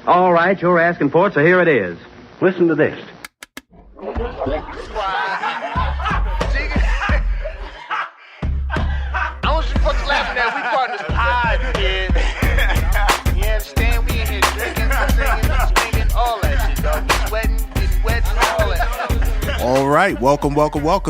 All right, you're asking for it, so here it is. Listen to this. I want you folks laughing at we partners pod, kid. You understand? We in here drinking, singing, swinging, all that shit, dog. Get sweating, getting wet, and all that. All right, welcome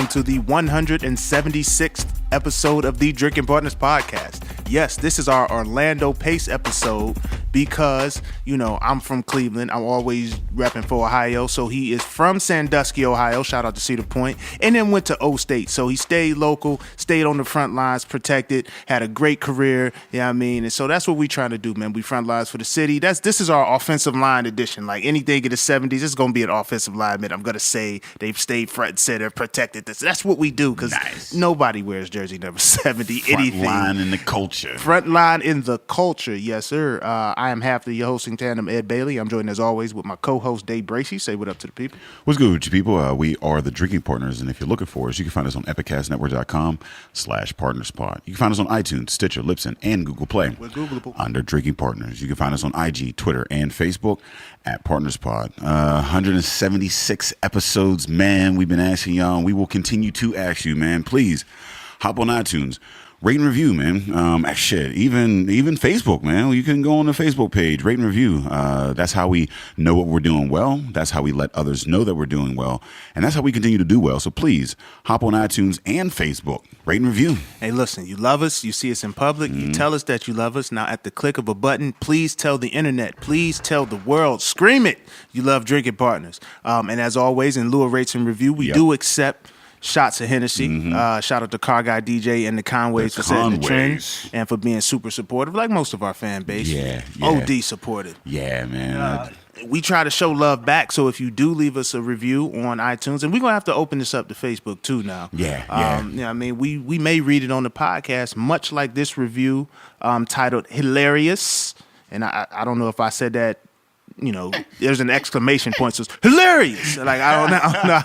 to the 176th episode of the Drinking Partners Podcast. Yes, this is our Orlando Pace episode because, you know, I'm from Cleveland. I'm always repping for Ohio. So he is from Sandusky, Ohio. Shout out to Cedar Point. And then went to O State. So he stayed local, stayed on the front lines, protected, had a great career. You know what I mean? And so that's what we trying to do, man. We front lines for the city. This is our offensive line edition. Like anything in the 70s, it's going to be an offensive lineman. I'm going to say they've stayed front and center, protected this. That's what we do because nobody wears jersey number 70. Front line in the culture. Front line in the culture, yes, sir. I am half the hosting tandem, Ed Bailey. I'm joined as always with my co-host, Dave Bracey. Say what up to the people. What's good with you people? We are the Drinking Partners, and if you're looking for us, you can find us on epicastnetwork.com/partnerspot. You can find us on iTunes, Stitcher, Libsyn, and Google Play. We're Googleable. Under Drinking Partners. You can find us on IG, Twitter, and Facebook at PartnersPod. 176 episodes, man. We've been asking y'all, and we will continue to ask you, man. Please hop on iTunes. Rate and review, man. Even Facebook, man. You can go on the Facebook page, rate and review. That's how we know what we're doing well. That's how we let others know that we're doing well. And that's how we continue to do well. So please, hop on iTunes and Facebook. Rate and review. Hey, listen, you love us. You see us in public. You tell us that you love us. Now, at the click of a button, please tell the internet. Please tell the world. Scream it. You love Drinking Partners. And as always, in lieu of rates and review, we do accept shots of Hennessy. Shout out to Car Guy DJ and the Conways for setting the trend and for being super supportive, like most of our fan base. Yeah. OD supportive. Yeah, man. We try to show love back, so if you do leave us a review on iTunes, and we're going to have to open this up to Facebook too now. Yeah. I mean, we may read it on the podcast, much like this review titled Hilarious. And I don't know if I said that. You know, there's an exclamation point, so it's hilarious. Like, I don't know.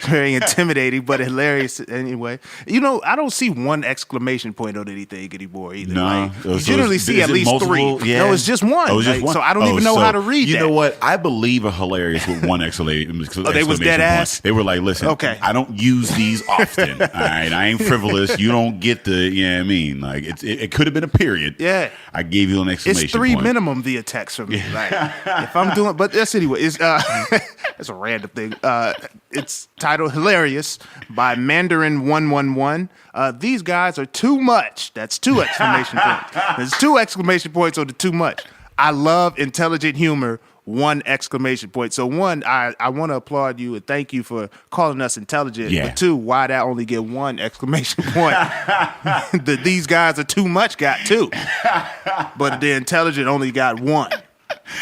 Very intimidating, but hilarious anyway. You know, I don't see one exclamation point on anything anymore either. No. Like, you generally see at least multiple? 3. Yeah. No, it's just one. Oh, it's just one. So I don't even know how to read you that. You know what? I believe a hilarious with one exclamation they was dead ass? They were like, listen, okay. I don't use these often. All right, I ain't frivolous. You don't get the, you know what I mean? Like, it could have been a period. Yeah. I gave you an exclamation It's 3 point. minimum via text from me. Like, if I'm doing, but that's anyway. It's that's a random thing. It's titled Hilarious by Mandarin111. These guys are too much. That's 2 exclamation points. There's 2 exclamation points on the too much. I love intelligent humor. 1 exclamation point. So 1, I want to applaud you and thank you for calling us intelligent. Yeah. But 2, why'd I only get 1 exclamation point? These guys are too much got 2. But the intelligent only got 1.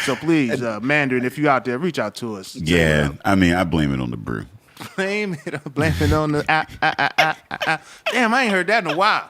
So please, Mandarin, if you out there, reach out to us. Yeah, I mean, I blame it on the brew. Blame it on the Damn, I ain't heard that in a while.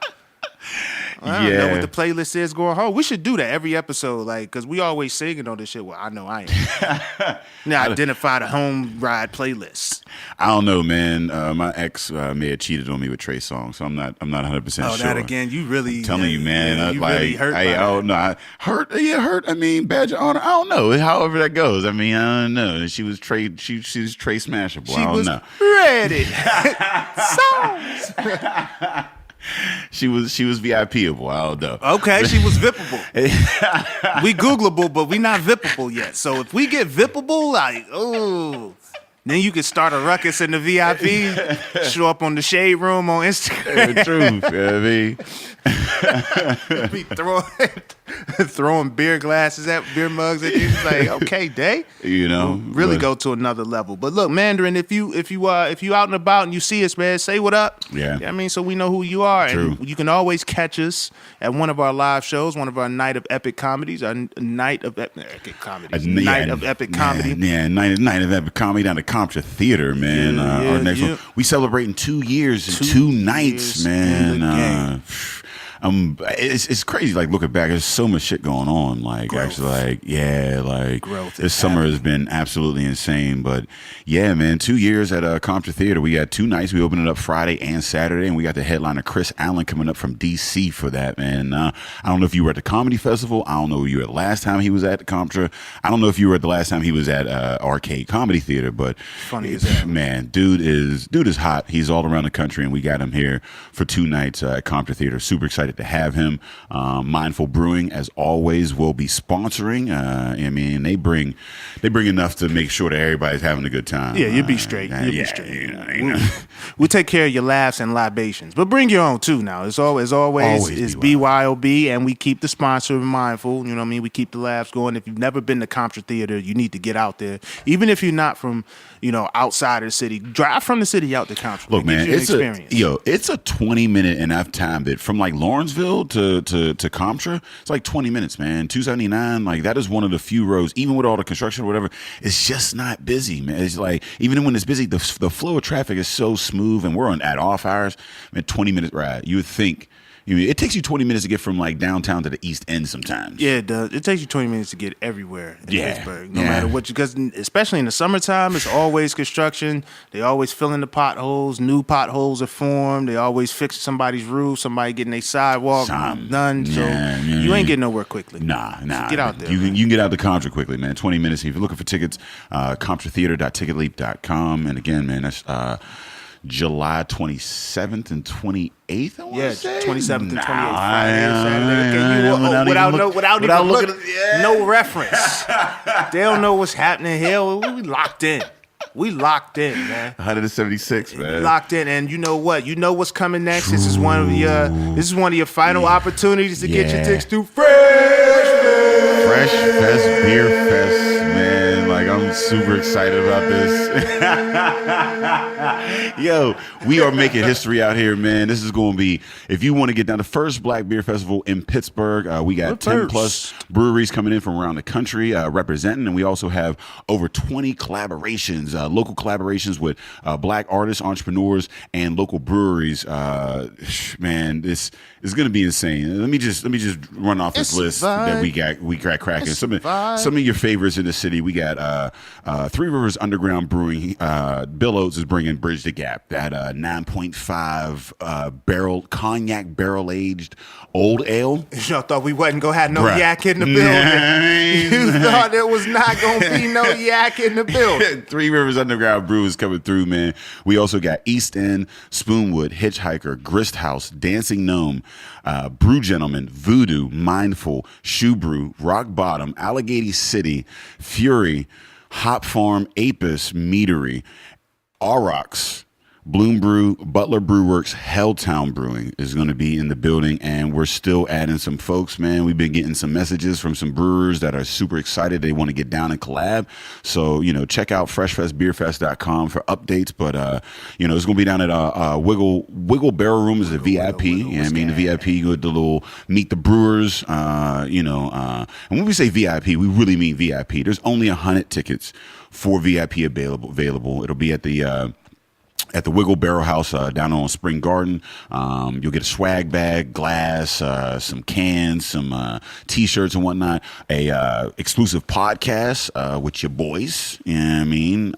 I don't know what the playlist is going home. We should do that every episode, like, because we always singing on this shit. Well, I know I am. Now, identify the home ride playlist. I don't know, man. My ex may have cheated on me with Trey Songz, so I'm not 100% sure. Oh, that again, you really. I'm telling you, man. You like, really hurt. Hurt. Yeah, hurt. I mean, badge of honor. I don't know. However that goes. I mean, I don't know. She was Trey. She was Trey Smashable. I don't know. Ready. Songs. She was VIPable. I don't know. Okay, she was Vippable. We Googleable, but we not Vippable yet. So if we get Vippable, like, oh, then you can start a ruckus in the VIP, show up on the Shade Room on Instagram. Truth, you know what I mean? Be throwing beer glasses beer mugs at you. It's like, okay, Day, you know, really go to another level. But look, Mandarin, if you out and about and you see us, man, say what up. Yeah. I mean, so we know who you are. True. And you can always catch us at one of our live shows, one of our Night of Epic Comedies, our Night of Epic Comedies. Night of Epic Comedy. Yeah, Night of Epic Comedy down at Comptra Theater, man. Our next one. We celebrating 2 years and 2 nights, man. It's crazy. Like looking back, there's so much shit going on. Like Growth. actually, like Growth this summer has been absolutely insane. But yeah, man, 2 years at Compton Theater. We got 2 nights. We opened it up Friday and Saturday, and we got the headliner Chris Allen coming up from DC for that. Man, I don't know if you were at the comedy festival. I don't know if you were the last time he was at the Comptra. I don't know if you were at the last time he was at Arcade Comedy Theater. But funny as hell, man, dude is hot. He's all around the country, and we got him here for 2 nights at Compton Theater. Super excited to have him. Mindful Brewing, as always, will be sponsoring. I mean, they bring enough to make sure that everybody's having a good time. Yeah, you'll be straight. You'll be straight. You know. We'll take care of your laughs and libations, but bring your own too. Now, it's always it's BYOB, and we keep the sponsor mindful. You know what I mean? We keep the laughs going. If you've never been to Compton Theater, you need to get out there. Even if you're not from, outside of the city, drive from the city out to Compton. Look, man, it's a 20-minute, and I've timed it from like Lawrenceville to Comptra. It's like 20 minutes, man. 279, like that is one of the few roads, even with all the construction or whatever, it's just not busy, man. It's like even when it's busy, the flow of traffic is so smooth, and we're at off hours. Man, 20-minute ride. You would think. It takes you 20 minutes to get from like downtown to the East End sometimes. Yeah, it does. It takes you 20 minutes to get everywhere in Pittsburgh, no matter what. Because especially in the summertime, it's always construction. They always fill in the potholes. New potholes are formed. They always fix somebody's roof. Somebody getting their sidewalk done. So you ain't getting nowhere quickly. Nah. So get out there. You can get out to Contra quickly, man. 20 minutes. If you're looking for tickets, ContraTheater.ticketleap.com. And again, man, that's July 27th and 28th. I want to say 27th and 28th. No reference. They don't know what's happening here. We locked in. We locked in, man. 176, man. Locked in, and you know what? You know what's coming next. This is one of your final opportunities to get your tickets to Fresh Fest Beer Fest, man. Like, I'm super excited about this. Yo, we are making history out here, man. This is going to be, if you want to get down, the first Black Beer Festival in Pittsburgh. We got 10 plus breweries coming in from around the country representing, and we also have over 20 collaborations, local collaborations with Black artists, entrepreneurs, and local breweries. Man, this is going to be insane. Let me just run off this list that we got cracking. Some of your favorites in the city. We got Three Rivers Underground Brewing. Bill Oates is bringing Bridge the Gap, that 9.5 cognac barrel aged old ale. Y'all thought we wasn't gonna have no yak in the building. You thought there was not gonna be no yak in the building. Three Rivers Underground Brew is coming through, man. We also got East End, Spoonwood, Hitchhiker, Grist House, Dancing Gnome, Brew Gentleman, Voodoo, Mindful, Shoe Brew, Rock Bottom, Allegheny City, Fury, Hop Farm, Apis, Meadery, Aurochs, Bloom Brew, Butler Brew Works, Helltown Brewing is going to be in the building, and we're still adding some folks, man. We've been getting some messages from some brewers that are super excited. They want to get down and collab. So, check out freshfestbeerfest.com for updates. But, it's going to be down at Wiggle Barrel Room is a VIP. The VIP, you go to the little meet the brewers, and when we say VIP, we really mean VIP. There's only 100 tickets for VIP available. It'll be at the Wiggle Barrel House down on Spring Garden. You'll get a swag bag, glass, some cans, some T-shirts and whatnot, a exclusive podcast with your boys, you know what I mean?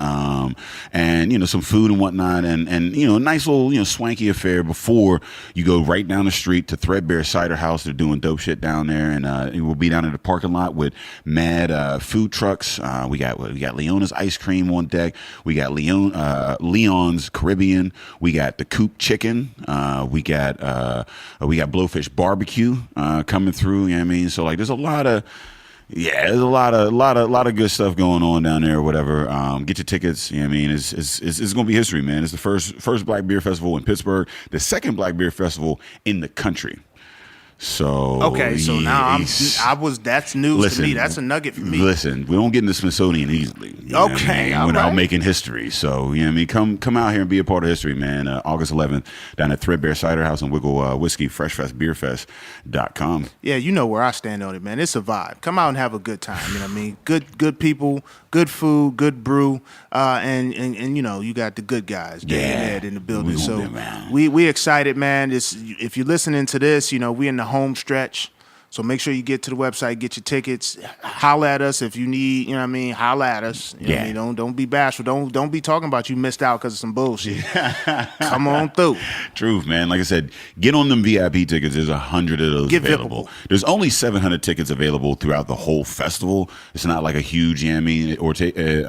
And, some food and whatnot, and a nice little, swanky affair before you go right down the street to Threadbare Cider House. They're doing dope shit down there, and we'll be down in the parking lot with mad food trucks. We got Leona's Ice Cream on deck. We got Leon's Caribbean. We got the Coop Chicken. We got Blowfish Barbecue coming through. You know what I mean? So like, there's a lot of good stuff going on down there or whatever. Get your tickets. You know what I mean? It's going to be history, man. It's the first Black Beer Festival in Pittsburgh, the second Black Beer Festival in the country. So okay, so now that's news listen, to me. That's a nugget for me. Listen, we don't get in the Smithsonian easily. Okay, without making history. So you know what I mean, come out here and be a part of history, man. August 11th down at Threadbare Cider House and Wiggle Whiskey, freshfestbeerfest.com. Yeah, you know where I stand on it, man. It's a vibe. Come out and have a good time. You know what I mean? Good people, good food, good brew, and you know you got the good guys, Dave and Ed in the building. So we excited, man. If you're listening to this, you know we in the home stretch. So make sure you get to the website, get your tickets, holla at us if you need, you know what I mean, holla at us. You know what I mean? Don't be bashful. Don't be talking about you missed out because of some bullshit. Come on through. Truth, man. Like I said, get on them VIP tickets. There's 100 of those available. There's only 700 tickets available throughout the whole festival. It's not like a huge, you know what I mean, or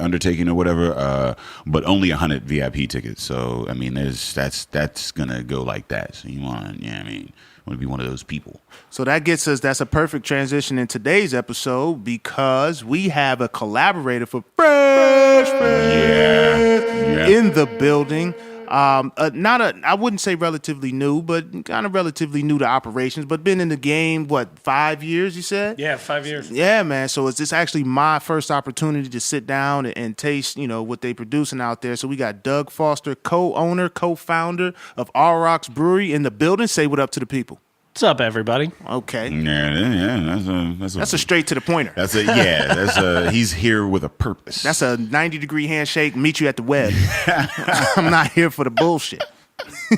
undertaking or whatever, but only 100 VIP tickets. So, I mean, that's going to go like that. So you want, you know what I mean, want to be one of those people. So that's a perfect transition in today's episode because we have a collaborator for Fresh Fest in the building. I wouldn't say relatively new, but kind of relatively new to operations, but been in the game, 5 years, you said? Yeah, 5 years. Yeah, man. So it's actually my first opportunity to sit down and taste, you know, what they producing out there. So we got Doug Foster, co-owner, co-founder of Aurochs Brewery in the building. Say what up to the people. What's up, everybody? Okay. Yeah, that's a straight to the pointer. He's here with a purpose. That's a 90-degree handshake. Meet you at the web. I'm not here for the bullshit.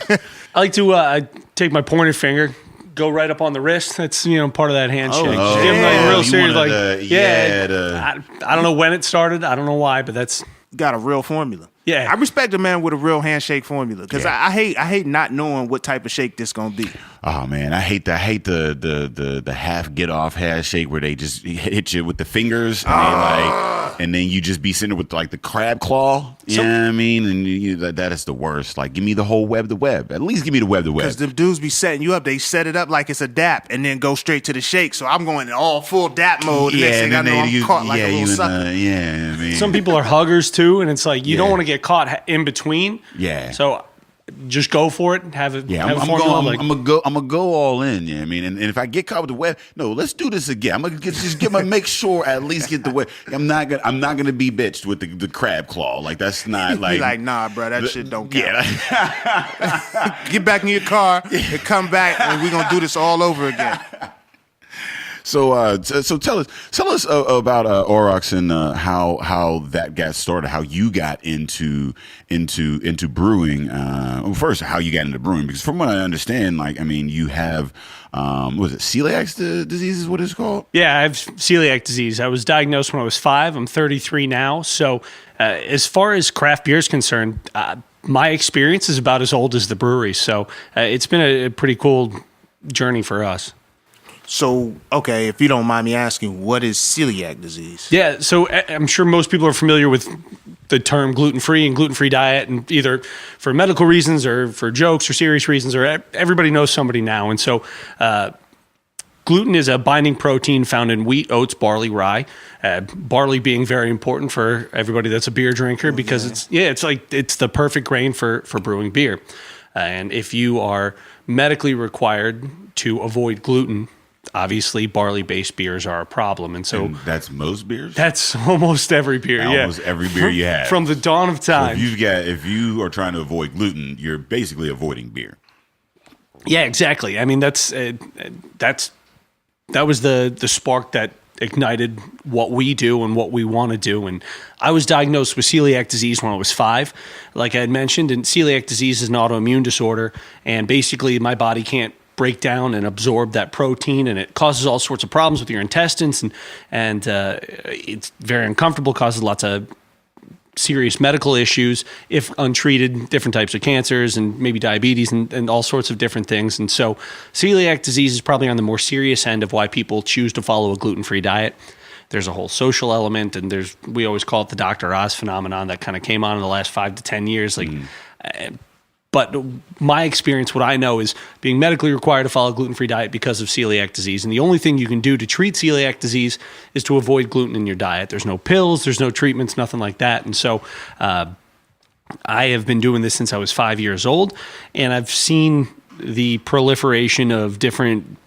I like to take my pointer finger, go right up on the wrist. That's part of that handshake. Oh, give him like real serious, I don't know when it started. I don't know why, but that's got a real formula. Yeah, I respect a man with a real handshake formula because I hate not knowing what type of shake this gonna be. Oh man, I hate the half get off handshake where they just hit you with the fingers and then you just be sitting there with like the crab claw. You know what I mean? And that is the worst. Like, give me the whole web to web. At least give me the web to web. Because the dudes be setting you up. They set it up like it's a dap and then go straight to the shake. So I'm going in all full dap mode. And next thing I know, I'm caught like a little sucker. I mean, some people are huggers too, and it's like you don't want to get caught in between. Yeah. So just go for it. Have a I'm gonna go all in. Yeah, I mean, and if I get caught with the web, no, let's do this again. I'm gonna make sure I at least get the web. I'm not gonna be bitched with the crab claw. Like that's not like. Be like, nah, bro, that shit don't count. Yeah. Get back in your car and come back, and we're gonna do this all over again. So tell us about Aurochs and how that got started, how you got into brewing. First, how you got into brewing, because from what I understand, like, I mean, you have was it celiac disease is what it's called? Yeah, I have celiac disease. I was diagnosed when I was 5. I'm 33 now. So as far as craft beer is concerned, my experience is about as old as the brewery. So it's been a pretty cool journey for us. So, okay, if you don't mind me asking, what is celiac disease? Yeah, so I'm sure most people are familiar with the term gluten-free and gluten-free diet, and either for medical reasons or for jokes or serious reasons, or everybody knows somebody now. And so gluten is a binding protein found in wheat, oats, barley, rye. Barley being very important for everybody that's a beer drinker because it's the perfect grain for brewing beer. And if you are medically required to avoid gluten, obviously, barley-based beers are a problem, and that's most beers. That's almost every beer. Almost every beer you have from the dawn of time. So if you are trying to avoid gluten, you're basically avoiding beer. Yeah, exactly. I mean, that was the spark that ignited what we do and what we want to do. And I was diagnosed with celiac disease when I was 5, like I had mentioned. And celiac disease is an autoimmune disorder, and basically, my body can't break down and absorb that protein, and it causes all sorts of problems with your intestines, and it's very uncomfortable, causes lots of serious medical issues if untreated, different types of cancers and maybe diabetes and all sorts of different things. And so celiac disease is probably on the more serious end of why people choose to follow a gluten-free diet. There's a whole social element, and we always call it the Dr. Oz phenomenon that kind of came on in the last 5 to 10 years. But my experience, what I know, is being medically required to follow a gluten-free diet because of celiac disease. And the only thing you can do to treat celiac disease is to avoid gluten in your diet. There's no pills, there's no treatments, nothing like that. And so I have been doing this since I was 5 years old, and I've seen the proliferation of different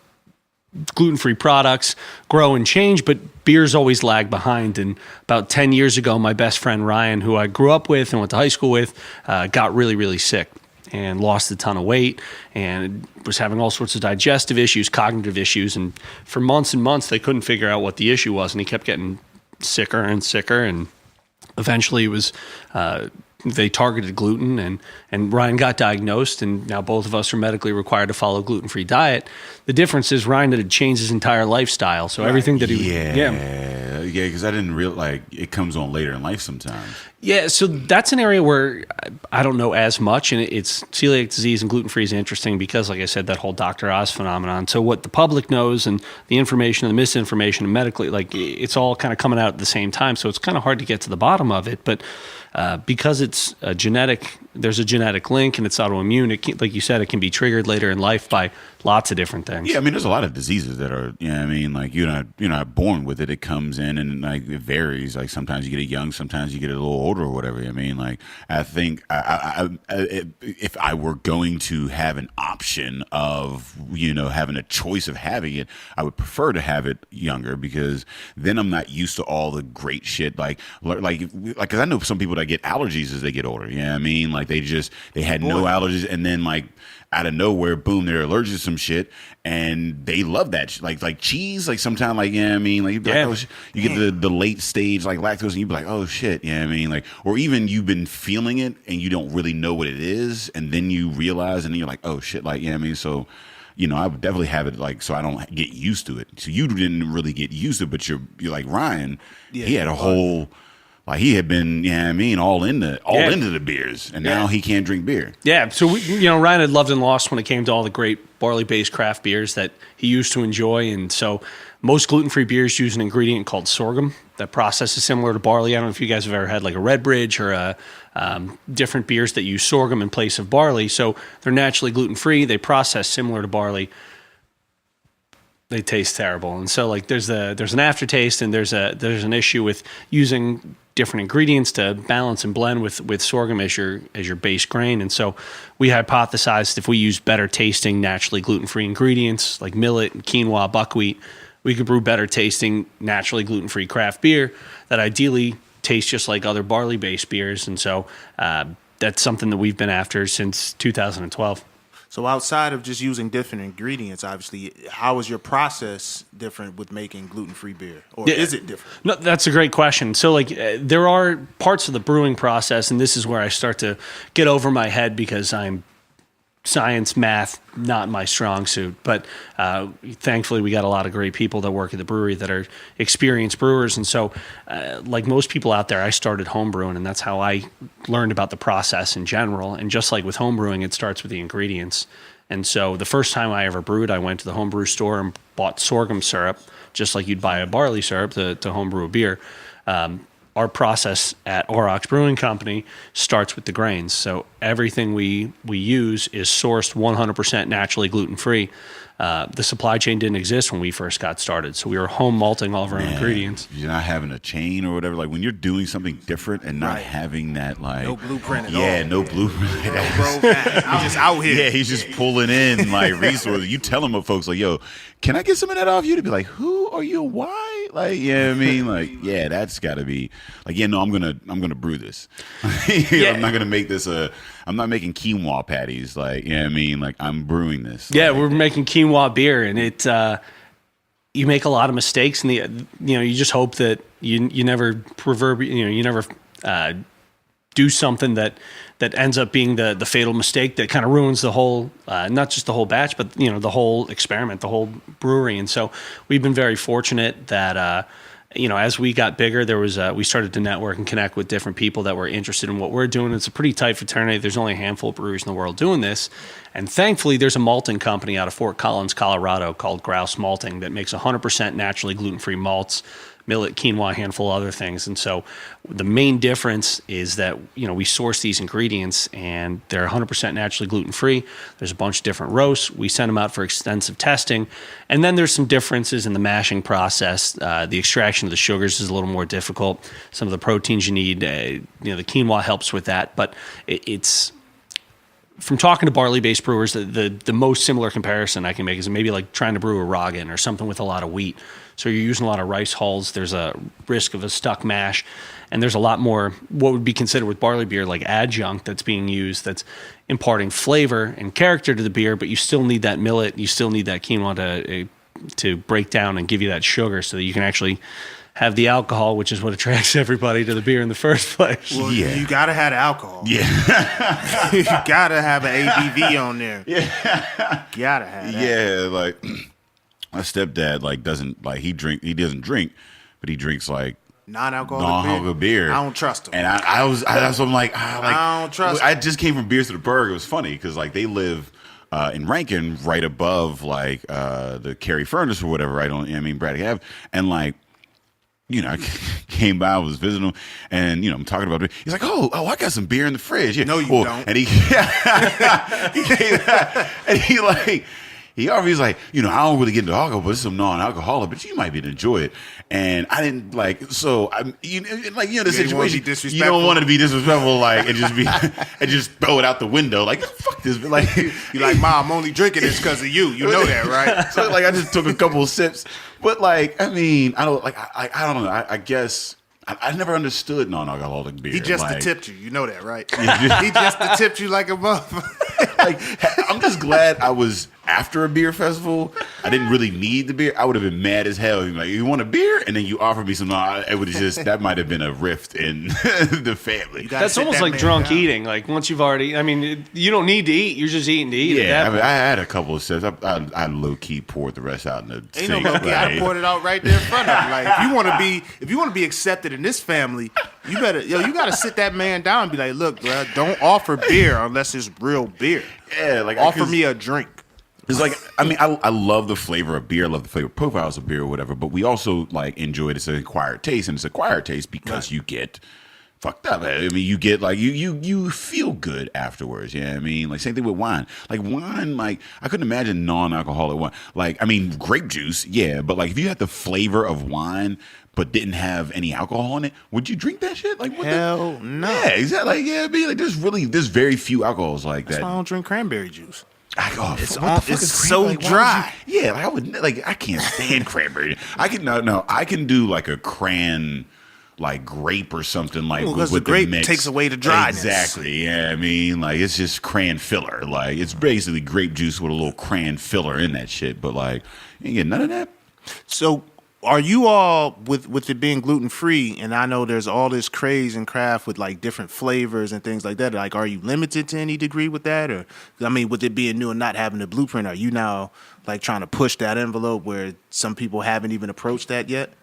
gluten-free products grow and change, but beers always lag behind. And about 10 years ago, my best friend Ryan, who I grew up with and went to high school with, got really, really sick and lost a ton of weight and was having all sorts of digestive issues, cognitive issues. And for months and months, they couldn't figure out what the issue was. And he kept getting sicker and sicker. And eventually it was they targeted gluten, and Ryan got diagnosed, and now both of us are medically required to follow a gluten-free diet. The difference is Ryan had changed his entire lifestyle, so everything that he because I didn't realize it comes on later in life sometimes. Yeah, so that's an area where I don't know as much, and it's celiac disease and gluten-free is interesting because, like I said, that whole Dr. Oz phenomenon. So what the public knows and the information and the misinformation and medically, like it's all kind of coming out at the same time, so it's kind of hard to get to the bottom of it, but because it's a genetic, there's a genetic link and it's autoimmune. It can, like you said, it can be triggered later in life by lots of different things. Yeah, I mean, there's a lot of diseases that are, like you're not born with it. It comes in and like it varies. Like sometimes you get it young, sometimes you get it a little older or whatever. I mean, like I think if I were going to have an option of having a choice of having it, I would prefer to have it younger because then I'm not used to all the great shit. Like because I know some people that get allergies as they get older. I mean, like they had no allergies, and then like out of nowhere, boom, they're allergic to some shit, and they love that shit. Like cheese, like sometimes, like you'd be like, oh, you get the late stage like lactose, and you'd be like, oh shit, like, or even you've been feeling it and you don't really know what it is, and then you realize, and then you're like, oh shit, like so. I would definitely have it like so I don't get used to it. So you didn't really get used to it, but you're like Ryan. He had a whole. Like he had been, all into the beers, and now he can't drink beer. Yeah, so Ryan had loved and lost when it came to all the great barley-based craft beers that he used to enjoy, and so most gluten-free beers use an ingredient called sorghum. That process is similar to barley. I don't know if you guys have ever had like a Redbridge or different beers that use sorghum in place of barley. So they're naturally gluten-free. They process similar to barley. They taste terrible, and so like there's an aftertaste, and there's an issue with using different ingredients to balance and blend with sorghum as your base grain. And so we hypothesized if we use better tasting naturally gluten-free ingredients like millet and quinoa, buckwheat, we could brew better tasting naturally gluten-free craft beer that ideally tastes just like other barley-based beers. And so that's something that we've been after since 2012. So outside of just using different ingredients, obviously, how is your process different with making gluten-free beer? Or is it different? No, that's a great question. So like there are parts of the brewing process, and this is where I start to get over my head because I'm science, math, not my strong suit. But thankfully, we got a lot of great people that work at the brewery that are experienced brewers. And so like most people out there, I started homebrewing, and that's how I learned about the process in general. And just like with homebrewing, it starts with the ingredients. And so the first time I ever brewed, I went to the homebrew store and bought sorghum syrup, just like you'd buy a barley syrup to homebrew a beer. Our process at Aurochs Brewing Company starts with the grains. So everything we use is sourced 100% naturally gluten-free. The supply chain didn't exist when we first got started, so we were home malting all of our ingredients. You're not having a chain or whatever. Like when you're doing something different and not having that, like no blueprint at all. Yeah, no blueprint. I'm just out here. Yeah, he's just pulling in like resources. You tell him, folks, like, yo, can I get some of that off you? To be like, who are you? Why? Like, like, yeah, that's got to be like, no, I'm gonna brew this. I'm not gonna make this I'm not making quinoa patties. Like, like I'm brewing this. Yeah, like, we're making quinoa beer, and it you make a lot of mistakes, and you just hope that you never do something that ends up being the fatal mistake that kind of ruins the whole, not just the whole batch, but the whole experiment, the whole brewery. And so we've been very fortunate that as we got bigger, there was we started to network and connect with different people that were interested in what we're doing. It's a pretty tight fraternity. There's only a handful of breweries in the world doing this, and thankfully, there's a malting company out of Fort Collins, Colorado, called Grouse Malting that makes 100% naturally gluten-free malts. Millet, quinoa, a handful of other things. And so the main difference is that, we source these ingredients and they're 100% naturally gluten-free. There's a bunch of different roasts. We send them out for extensive testing. And then there's some differences in the mashing process. The extraction of the sugars is a little more difficult. Some of the proteins you need, the quinoa helps with that. But it's from talking to barley-based brewers, the most similar comparison I can make is maybe like trying to brew a Roggen or something with a lot of wheat. So you're using a lot of rice hulls. There's a risk of a stuck mash, and there's a lot more what would be considered with barley beer like adjunct that's being used that's imparting flavor and character to the beer, but you still need that millet, you still need that quinoa to break down and give you that sugar so that you can actually have the alcohol, which is what attracts everybody to the beer in the first place. Well, you gotta have the alcohol. Yeah. You gotta have an ABV on there. Yeah. Gotta have that. Yeah, like my stepdad he doesn't drink, but he drinks like non-alcoholic beer. I don't trust him. And that's what I'm like, I don't trust I just came from Beers to the Berg. It was funny because like they live in Rankin right above like the Cary Furnace or whatever, right on Braddock Ave. And like, I came by, I was visiting him, and I'm talking about it. He's like, "Oh, I got some beer in the fridge." Yeah. No, you don't. And he came back, and he always like, I don't really get into alcohol, but it's some non-alcoholic, but you might be able to enjoy it. And I didn't the situation. You don't want to be disrespectful, like, and just and just throw it out the window, like, fuck this. Like, you're like, Mom, I'm only drinking this because of you. You know that, right? So like, I just took a couple of sips, but like, I don't know. I guess. I never understood non-alcoholic beer. He just like, tipped you. You know that, right? He just tipped you like a motherfucker. Like, I'm just glad I was after a beer festival. I didn't really need the beer. I would have been mad as hell. Like, you want a beer? And then you offered me some. It would have that might have been a rift in the family. That's almost like drunk eating. Like once you've already, you don't need to eat. You're just eating to eat. Yeah, I had a couple of sips. I low key poured the rest out in the sink. Ain't no low key. I poured it out right there in front of you. Like if you want to be accepted in this family, you gotta sit that man down and be like, look, bro, don't offer beer unless it's real beer. Yeah, like offer me a drink. It's like, I love the flavor of beer, I love the flavor profiles of beer or whatever, but we also like enjoy it as an acquired taste, and it's acquired taste because you get fucked up. You get like you feel good afterwards. Yeah, like same thing with wine. Like wine, like I couldn't imagine non-alcoholic wine. Like grape juice, yeah, but like if you had the flavor of wine but didn't have any alcohol in it, would you drink that shit? Like what hell no. Yeah, exactly. Like like there's very few alcohols like that. That's why I don't drink cranberry juice. It's so like, dry. I would I can't stand cranberry. I can do like a cran, like grape or something like because with the grape mix. takes away the dryness. Exactly. Yeah, like it's just cran filler. Like it's basically grape juice with a little cran filler in that shit. But like you ain't get none of that. So are you all with it being gluten free? And I know there's all this craze in craft with like different flavors and things like that. Like, are you limited to any degree with that, or with it being new and not having a blueprint, are you now like trying to push that envelope where some people haven't even approached that yet?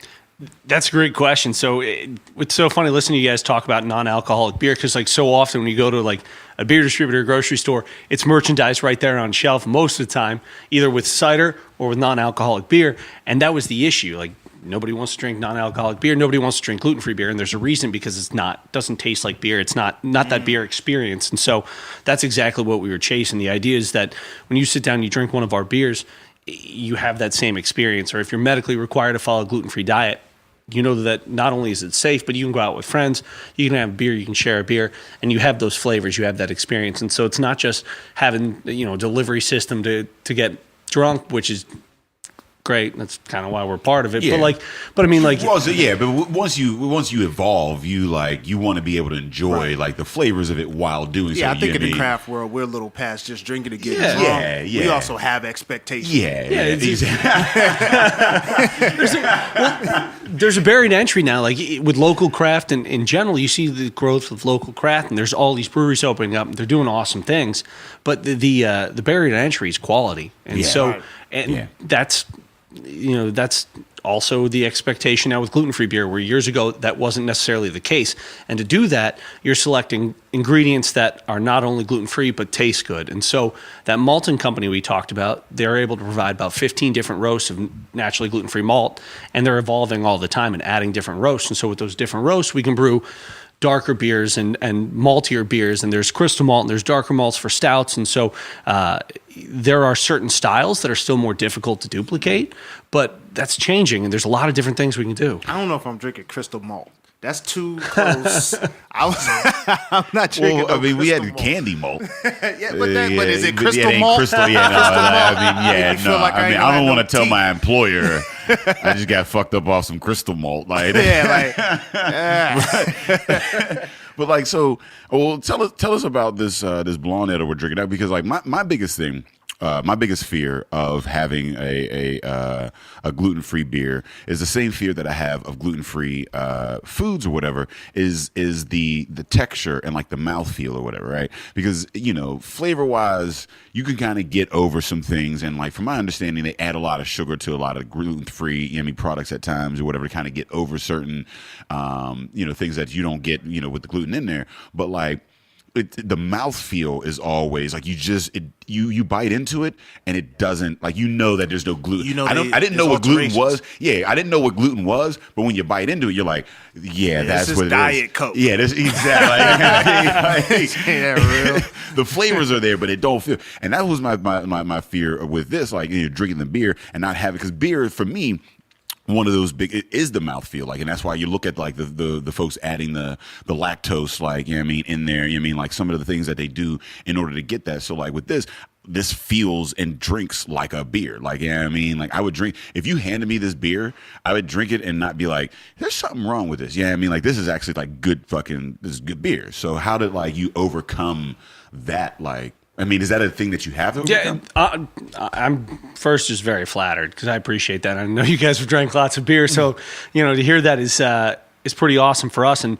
That's a great question. So it's so funny listening to you guys talk about non-alcoholic beer because like so often when you go to like a beer distributor or grocery store, it's merchandise right there on shelf most of the time, either with cider or with non-alcoholic beer. And that was the issue. Like nobody wants to drink non-alcoholic beer. Nobody wants to drink gluten-free beer. And there's a reason because doesn't taste like beer. It's not that beer experience. And so that's exactly what we were chasing. The idea is that when you sit down and you drink one of our beers, you have that same experience. Or if you're medically required to follow a gluten-free diet, you know that not only is it safe, but you can go out with friends, you can have beer, you can share a beer, and you have those flavors, you have that experience. And so it's not just having, a delivery system to get drunk, which is great. That's kind of why we're part of it. Yeah. But once you evolve, you want to be able to enjoy like the flavors of it while doing so. Yeah, I think in the craft world, we're a little past just drinking to get drunk. Yeah. We also have expectations. There's a barrier to entry now. Like with local craft, and in general, you see the growth of local craft, and there's all these breweries opening up. And they're doing awesome things, but the barrier to entry is quality, and that's also the expectation now with gluten-free beer, where years ago that wasn't necessarily the case. And to do that, you're selecting ingredients that are not only gluten-free but taste good. And so that malting company we talked about, they're able to provide about 15 different roasts of naturally gluten-free malt, and they're evolving all the time and adding different roasts. And so with those different roasts, we can brew darker beers and maltier beers, and there's crystal malt and there's darker malts for stouts. And so there are certain styles that are still more difficult to duplicate, but that's changing, and there's a lot of different things we can do. I don't know if I'm drinking crystal malt. That's too close. I'm not drinking. Well, I mean, we had malt. candy malt. Yeah, but is it crystal it ain't malt? Crystal, yeah, I mean, I don't want to tell my employer I just got fucked up off some crystal malt. Like, but like, so, well, tell us about this blonde ale we're drinking out, because like my biggest thing. My biggest fear of having a gluten-free beer is the same fear that I have of gluten-free foods or whatever, is the texture and like the mouthfeel or whatever, right? Because, you know, flavor-wise, you can kind of get over some things, and like from my understanding, they add a lot of sugar to a lot of gluten-free products at times or whatever to kind of get over certain things that you don't get, with the gluten in there. But like, the mouthfeel is always like you bite into it and it doesn't, like, that there's no gluten. I didn't know what gluten was. Yeah, I didn't know what gluten was, but when you bite into it, you're like, that's what it is. Diet Coke. Yeah, that's exactly. Real. The flavors are there, but it don't feel. And that was my fear with this, like, drinking the beer and not having, because beer for me, one of those big, it is the mouthfeel, like, and that's why you look at like the folks adding the lactose, like, in there, like some of the things that they do in order to get that. So like with this feels and drinks like a beer, like, like I would drink, if you handed me this beer, I would drink it and not be like, there's something wrong with this. Like, this is actually like this is good beer. So how did like you overcome that? Like, is that a thing that you have to overcome? Yeah, I'm first just very flattered because I appreciate that. I know you guys have drank lots of beer, so to hear that is pretty awesome for us. And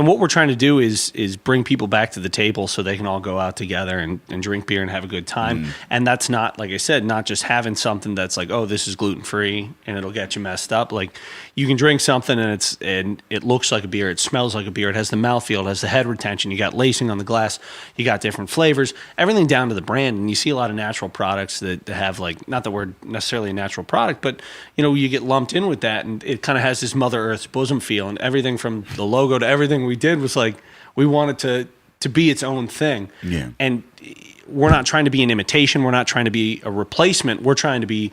what we're trying to do is bring people back to the table so they can all go out together and drink beer and have a good time. And that's not, like I said, not just having something that's like, oh, this is gluten-free and it'll get you messed up. Like, you can drink something and it looks like a beer, it smells like a beer, it has the mouthfeel, it has the head retention, you got lacing on the glass, you got different flavors, everything down to the brand. And you see a lot of natural products that have, like, not that we're necessarily a natural product, but you get lumped in with that, and it kind of has this Mother Earth's bosom feel, and everything from the logo to everything we did was like, we wanted to be its own thing. Yeah. And we're not trying to be an imitation, we're not trying to be a replacement, we're trying to be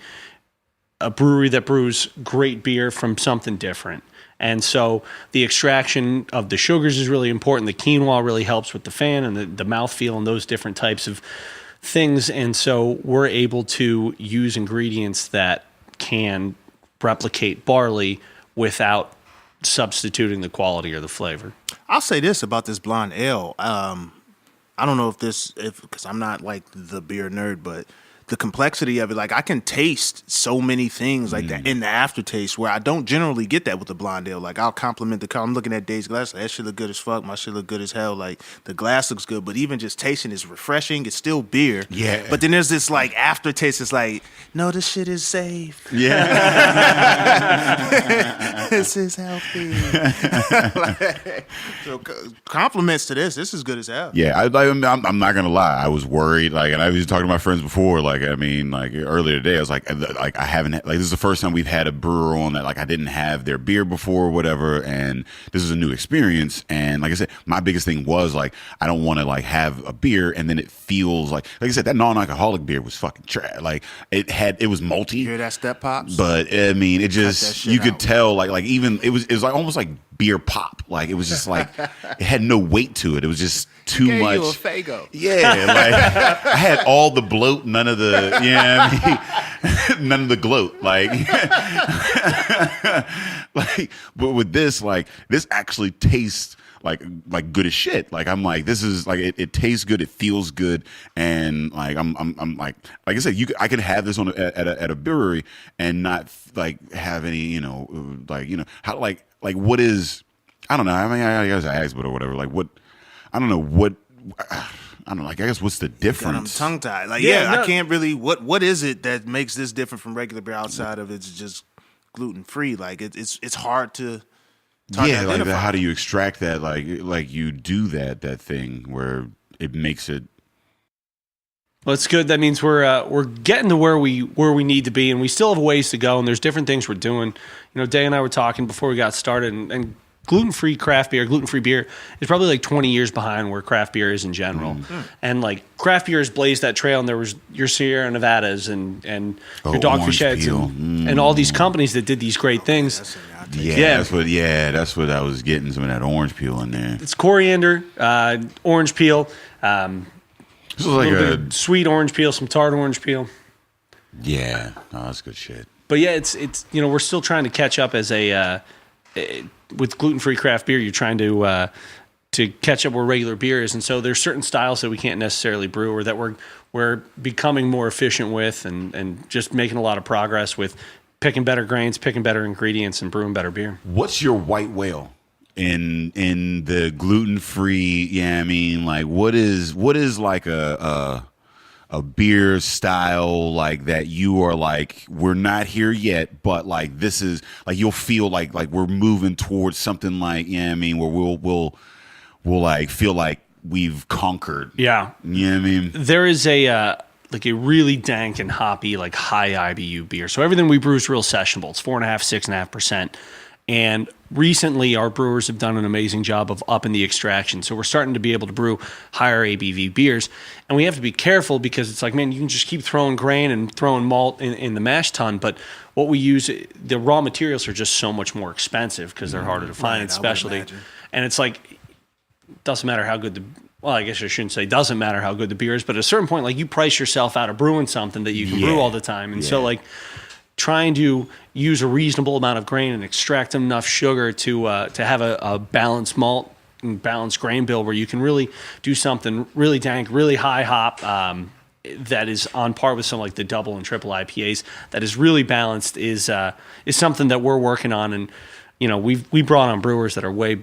a brewery that brews great beer from something different. And so the extraction of the sugars is really important. The quinoa really helps with the fan and the mouthfeel and those different types of things. And so we're able to use ingredients that can replicate barley without substituting the quality or the flavor. I'll say this about this blonde ale. I don't know because I'm not like the beer nerd, but the complexity of it, like, I can taste so many things like that in the aftertaste where I don't generally get that with the blonde ale. Like, I'll compliment the car. I'm looking at Dave's glass. Like, that shit look good as fuck. My shit look good as hell. Like, the glass looks good, but even just tasting is refreshing. It's still beer. Yeah. But then there's this like aftertaste. It's like, no, this shit is safe. Yeah. This is healthy. So compliments to this. This is good as hell. Yeah, I'm not gonna lie. I was worried, like, and I was talking to my friends before, like, earlier today, I was like I haven't had, like, this is the first time we've had a brewer on that, like, I didn't have their beer before or whatever, and this is a new experience. And like I said, my biggest thing was like, I don't want to like have a beer and then it feels like I said, that non-alcoholic beer was fucking trash. Like, it was malty. You hear that, Step Pops? But it just, you could tell, like even it was like almost like beer pop. Like, it was just like, it had no weight to it. It was just too much. You a Faygo. Yeah, like, I had all the bloat, none of the, none of the gloat. Like, but with this, like, this actually tastes like good as shit. Like, I'm like, this is like, it tastes good, it feels good, and like I'm like I said, I could have this at a brewery and not like have any how like what is, I don't know. I guess I asked, but or whatever. Like, what, I don't know what. I don't know. Like, I guess what's the difference? I'm tongue tied. Like, I can't really. What is it that makes this different from regular beer outside of it's just gluten free? Like, it's hard to. Yeah, like, how do you extract that? Like you do that thing where it makes it. Well, it's good. That means we're getting to where we need to be, and we still have a ways to go. And there's different things we're doing. Day and I were talking before we got started, and gluten-free craft beer, gluten-free beer is probably like 20 years behind where craft beer is in general. And like, craft beer has blazed that trail, and there was your Sierra Nevadas and your Dogfish Heads and all these companies that did these great things. Yeah. That's what I was getting, some of that orange peel in there. It's coriander, orange peel, This is like a little bit of sweet orange peel, some tart orange peel. Yeah, no, that's good shit. But yeah, it's we're still trying to catch up as with gluten-free craft beer. You're trying to catch up where regular beer is, and so there's certain styles that we can't necessarily brew, or that we're becoming more efficient with, and just making a lot of progress with picking better grains, picking better ingredients, and brewing better beer. What's your white whale in the gluten-free? Yeah, I mean, like what is like a beer style like that you are like, we're not here yet, but like this is like, you'll feel like we're moving towards something like, yeah, I mean, where we'll like feel like we've conquered. Yeah. You know what I mean? There is a really dank and hoppy, like high IBU beer. So everything we brew is real sessionable. It's 4.5%, 6.5%. And recently our brewers have done an amazing job of upping the extraction. So we're starting to be able to brew higher ABV beers. And we have to be careful, because it's like, man, you can just keep throwing grain and throwing malt in the mash tun. But what we use, the raw materials are just so much more expensive because they're harder to find. It's specialty. And it's like, it doesn't matter how good well, I guess I shouldn't say doesn't matter how good the beer is, but at a certain point, like, you price yourself out of brewing something that you can brew all the time. And so, like, trying to use a reasonable amount of grain and extract enough sugar to have a balanced malt and balanced grain bill where you can really do something really dank, really high hop, that is on par with some like the double and triple IPAs, that is really balanced, is something that we're working on. And we brought on brewers that are way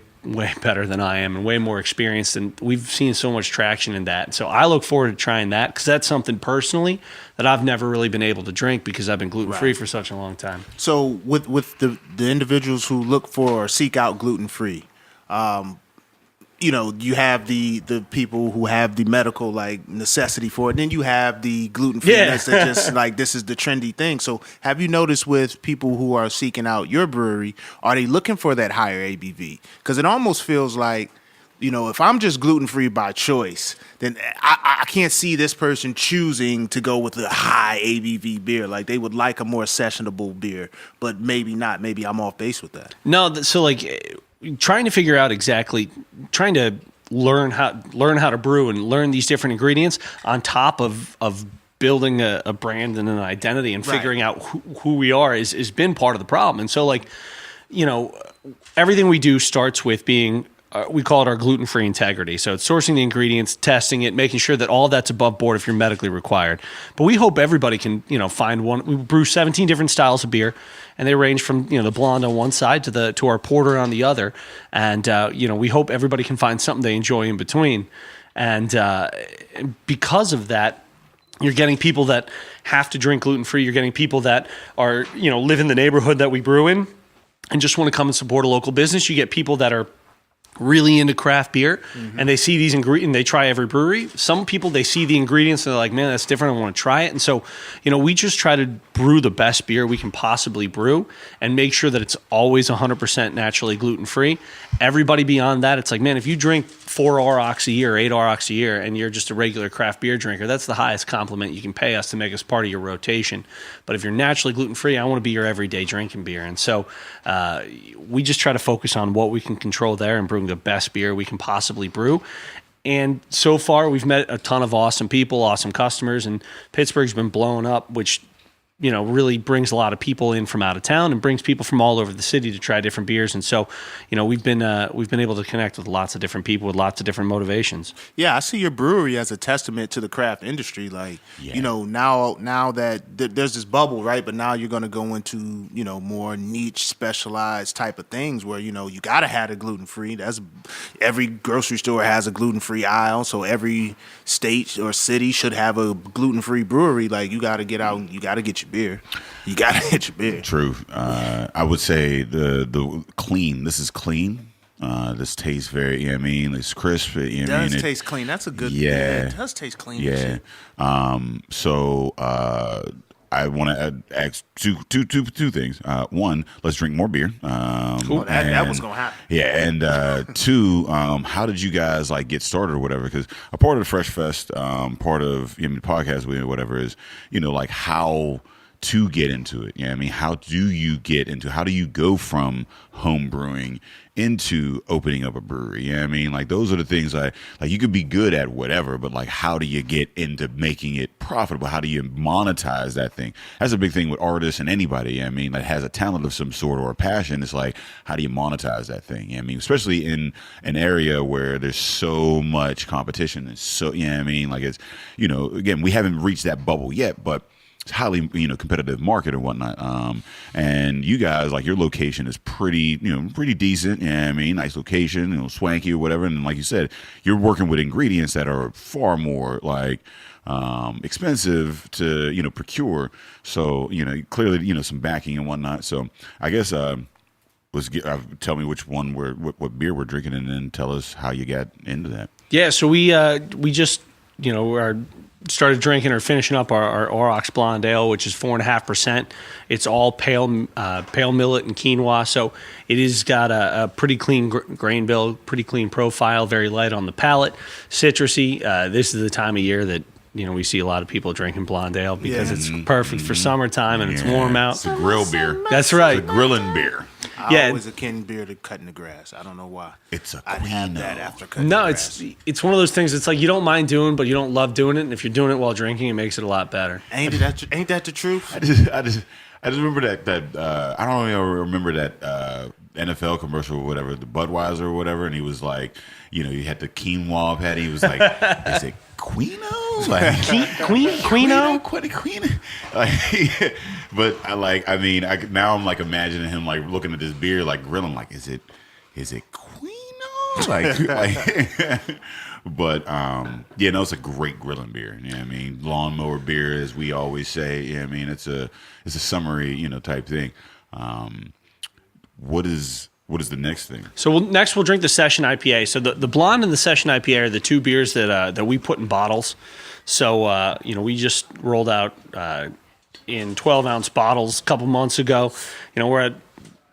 better than I am and way more experienced, and we've seen so much traction in that. So I look forward to trying that, because that's something personally that I've never really been able to drink because I've been gluten-free for such a long time. So with the individuals who look for or seek out gluten-free, you have the people who have the medical like necessity for it. And then you have the gluten-free that just like, this is the trendy thing. So have you noticed with people who are seeking out your brewery, are they looking for that higher ABV? Because it almost feels like, if I'm just gluten-free by choice, then I can't see this person choosing to go with a high ABV beer. Like, they would like a more sessionable beer, but maybe not. Maybe I'm off base with that. No, so like, trying to figure out exactly, trying to learn how to brew and learn these different ingredients on top of building a brand and an identity and figuring out who we are is been part of the problem. And so, like, everything we do starts with being, we call it our gluten-free integrity. So it's sourcing the ingredients, testing it, making sure that all that's above board if you're medically required. But we hope everybody can, find one. We brew 17 different styles of beer, and they range from, the blonde on one side to our porter on the other. And, we hope everybody can find something they enjoy in between. And because of that, you're getting people that have to drink gluten-free. You're getting people that are, live in the neighborhood that we brew in and just want to come and support a local business. You get people that are really into craft beer, and they see these ingredients, they try every brewery. Some people, they see the ingredients and they're like, man, that's different, I want to try it. And so, we just try to brew the best beer we can possibly brew and make sure that it's always 100% naturally gluten-free. Everybody beyond that, it's like, man, if you drink 4 Aurochs a year, 8 Aurochs a year, and you're just a regular craft beer drinker, that's the highest compliment you can pay us to make us part of your rotation. But if you're naturally gluten-free, I want to be your everyday drinking beer. And so we just try to focus on what we can control there and brewing the best beer we can possibly brew. And so far, we've met a ton of awesome people, awesome customers, and Pittsburgh's been blowing up, which really brings a lot of people in from out of town and brings people from all over the city to try different beers. And so, we've been able to connect with lots of different people with lots of different motivations. Yeah, I see your brewery as a testament to the craft industry. Like, now that there's this bubble, right? But now you're going to go into, more niche, specialized type of things where, you got to have a gluten-free. That's every grocery store has a gluten-free aisle. So every state or city should have a gluten-free brewery. Like, you got to get out, you got to get your beer. You gotta get your beer. True. I would say the clean. This is clean. This tastes very. It's crisp. It does taste clean. That's a good. Yeah, it does taste clean. Yeah. So I want to ask two things. One, let's drink more beer. Cool. That was gonna happen. Yeah, and two, how did you guys like get started or whatever? Because a part of the Fresh Fest, part of the podcast, whatever is, like how to get into it? I mean, how do you go from home brewing into opening up a brewery? I mean, like, those are the things like you could be good at whatever, but like, how do you get into making it profitable? How do you monetize that thing? That's a big thing with artists and anybody, I mean, that has a talent of some sort or a passion. It's like, how do you monetize that thing? I mean, especially in an area where there's so much competition. And so, I mean, like, it's, again, we haven't reached that bubble yet, but it's highly, competitive market and whatnot. And you guys, like, your location is pretty decent. I mean, nice location, swanky or whatever. And like you said, you're working with ingredients that are far more like expensive to, procure. So, clearly, some backing and whatnot. So I guess, tell me what beer we're drinking, and then tell us how you got into that. Yeah. So we just, started drinking or finishing up our Aurochs Blonde Ale, which is 4.5%. It's all pale millet and quinoa, so it has got a pretty clean grain bill, pretty clean profile, very light on the palate, citrusy. This is the time of year that we see a lot of people drinking blonde ale because it's perfect for summertime and it's warm out. It's a grill beer. That's right. It's a grilling beer. I always akin beer to cutting the grass. I don't know why. It's a I'd have Quino. that after cutting the grass. It's one of those things. It's like you don't mind doing, but you don't love doing it. And if you're doing it while drinking, it makes it a lot better. Ain't that the truth? I just remember that I don't even remember that NFL commercial or whatever, the Budweiser or whatever, and he was like, you had the quinoa patty. He was like, is it Quino? Like Quino? Quino? Like, but now I'm like imagining him like looking at this beer, like grilling, like, is it Quino? Like but it's a great grilling beer. I mean, lawnmower beer, as we always say. It's a summery, type thing. What is the next thing? So next we'll drink the Session IPA. So the Blonde and the Session IPA are the two beers that we put in bottles. So we just rolled out in 12-ounce bottles a couple months ago. We're at a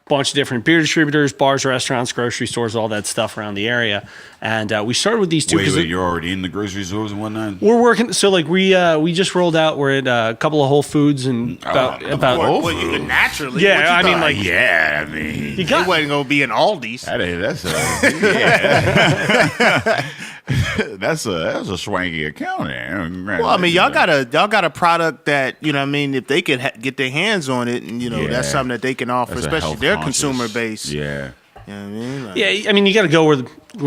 bunch of different beer distributors, bars, restaurants, grocery stores, all that stuff around the area. And we started with these two. Wait, you're already in the grocery stores and whatnot? We're working. So like we just rolled out. We're at a couple of Whole Foods and about. Well, you could naturally. Yeah, you wasn't gonna be in Aldi's. That's a swanky account. Well, I mean, y'all got a product that if they could get their hands on it, and that's something that they can offer, especially their consumer base. Yeah. You know what I mean? Yeah, I mean, you got to go where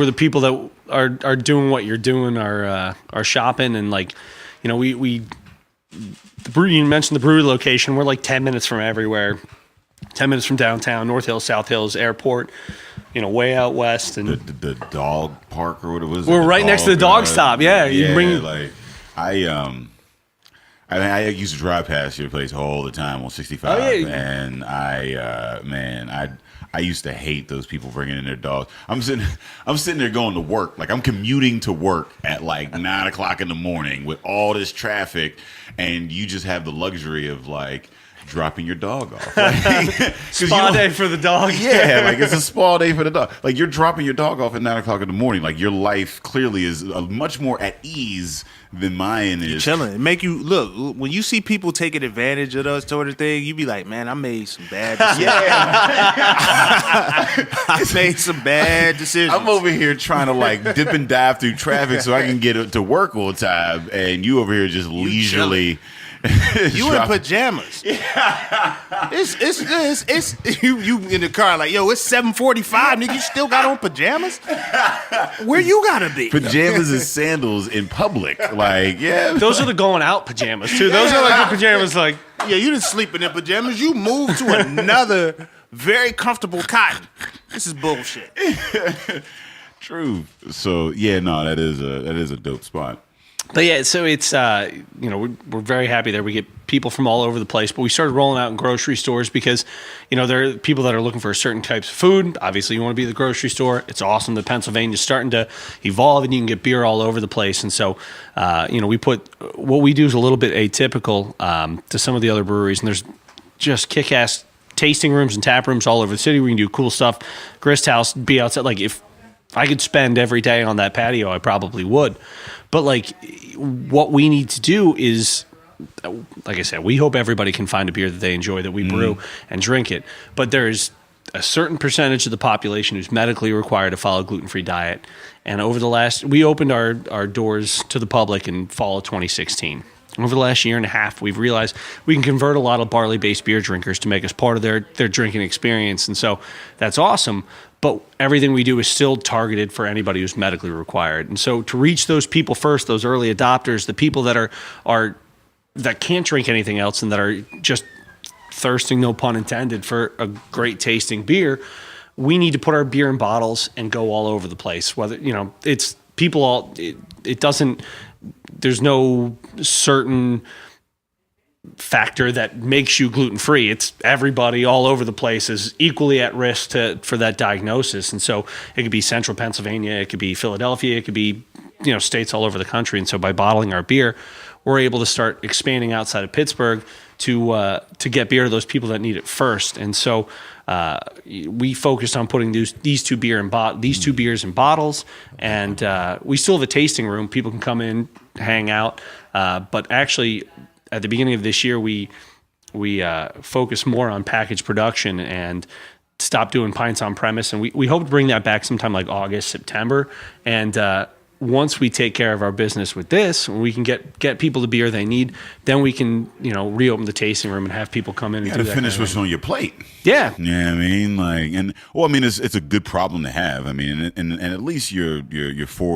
the people that are doing what you're doing are shopping, and like, you mentioned the brewery location. We're like 10 minutes from everywhere. 10 minutes from downtown, North Hills, South Hills, airport. Way out west, and the dog park or what it was. We're right next to the dog stop. Yeah, I used to drive past your place all the time on 65, and I used to hate those people bringing in their dogs. I'm sitting there going to work, like I'm commuting to work at like 9:00 in the morning with all this traffic, and you just have the luxury of like dropping your dog off. Like, spa day for the dog. Yeah, like it's a spa day for the dog. Like you're dropping your dog off at 9:00 in the morning. Like your life clearly is much more at ease than mine is. You're chilling. It make you look when you see people taking advantage of us sort of thing. You be like, man, I made some bad decisions. I made some bad decisions. I'm over here trying to like dip and dive through traffic so I can get to work on time, and you over here just leisurely. You in pajamas? Yeah. It's you in the car like, yo, it's 7:45, nigga. You still got on pajamas? Where you gotta be? Pajamas and sandals in public, like Those are the going out pajamas too. Those are like the pajamas, like you didn't sleep in the pajamas. You moved to another very comfortable cotton. This is bullshit. True. So that is a dope spot. But yeah, so it's we're very happy there. We get people from all over the place, but we started rolling out in grocery stores because there are people that are looking for certain types of food. Obviously, you want to be at the grocery store. It's awesome that Pennsylvania's starting to evolve, and you can get beer all over the place. And so, we put what we do is a little bit atypical to some of the other breweries, and there's just kick-ass tasting rooms and tap rooms all over the city. We can do cool stuff. Grist House, be outside. Like if I could spend every day on that patio, I probably would. But like, what we need to do is like I said, we hope everybody can find a beer that they enjoy, that we brew and drink it. But there's a certain percentage of the population who's medically required to follow a gluten-free diet. And we opened our doors to the public in fall of 2016. Over the last year and a half, we've realized we can convert a lot of barley-based beer drinkers to make us part of their drinking experience. And so that's awesome. But everything we do is still targeted for anybody who's medically required. And so to reach those people first, those early adopters, the people that that can't drink anything else and that are just thirsting, no pun intended, for a great tasting beer, we need to put our beer in bottles and go all over the place. Whether, it's people all, it doesn't, there's no certain factor that makes you gluten-free. It's everybody all over the place is equally at risk for that diagnosis. And so it could be central Pennsylvania, it could be Philadelphia, it could be, states all over the country. And so by bottling our beer, we're able to start expanding outside of Pittsburgh to get beer to those people that need it first. And so we focused on putting these two beers in bottles, and we still have a tasting room. People can come in, hang out. But actually, at the beginning of this year, we focused more on package production and stopped doing pints on premise. And we hope to bring that back sometime like August, September. And once we take care of our business with this, we can get people the beer they need, then we can, reopen the tasting room and have people come in and do that. Finish what's on your plate. Yeah. Yeah, it's a good problem to have. I mean, and at least you're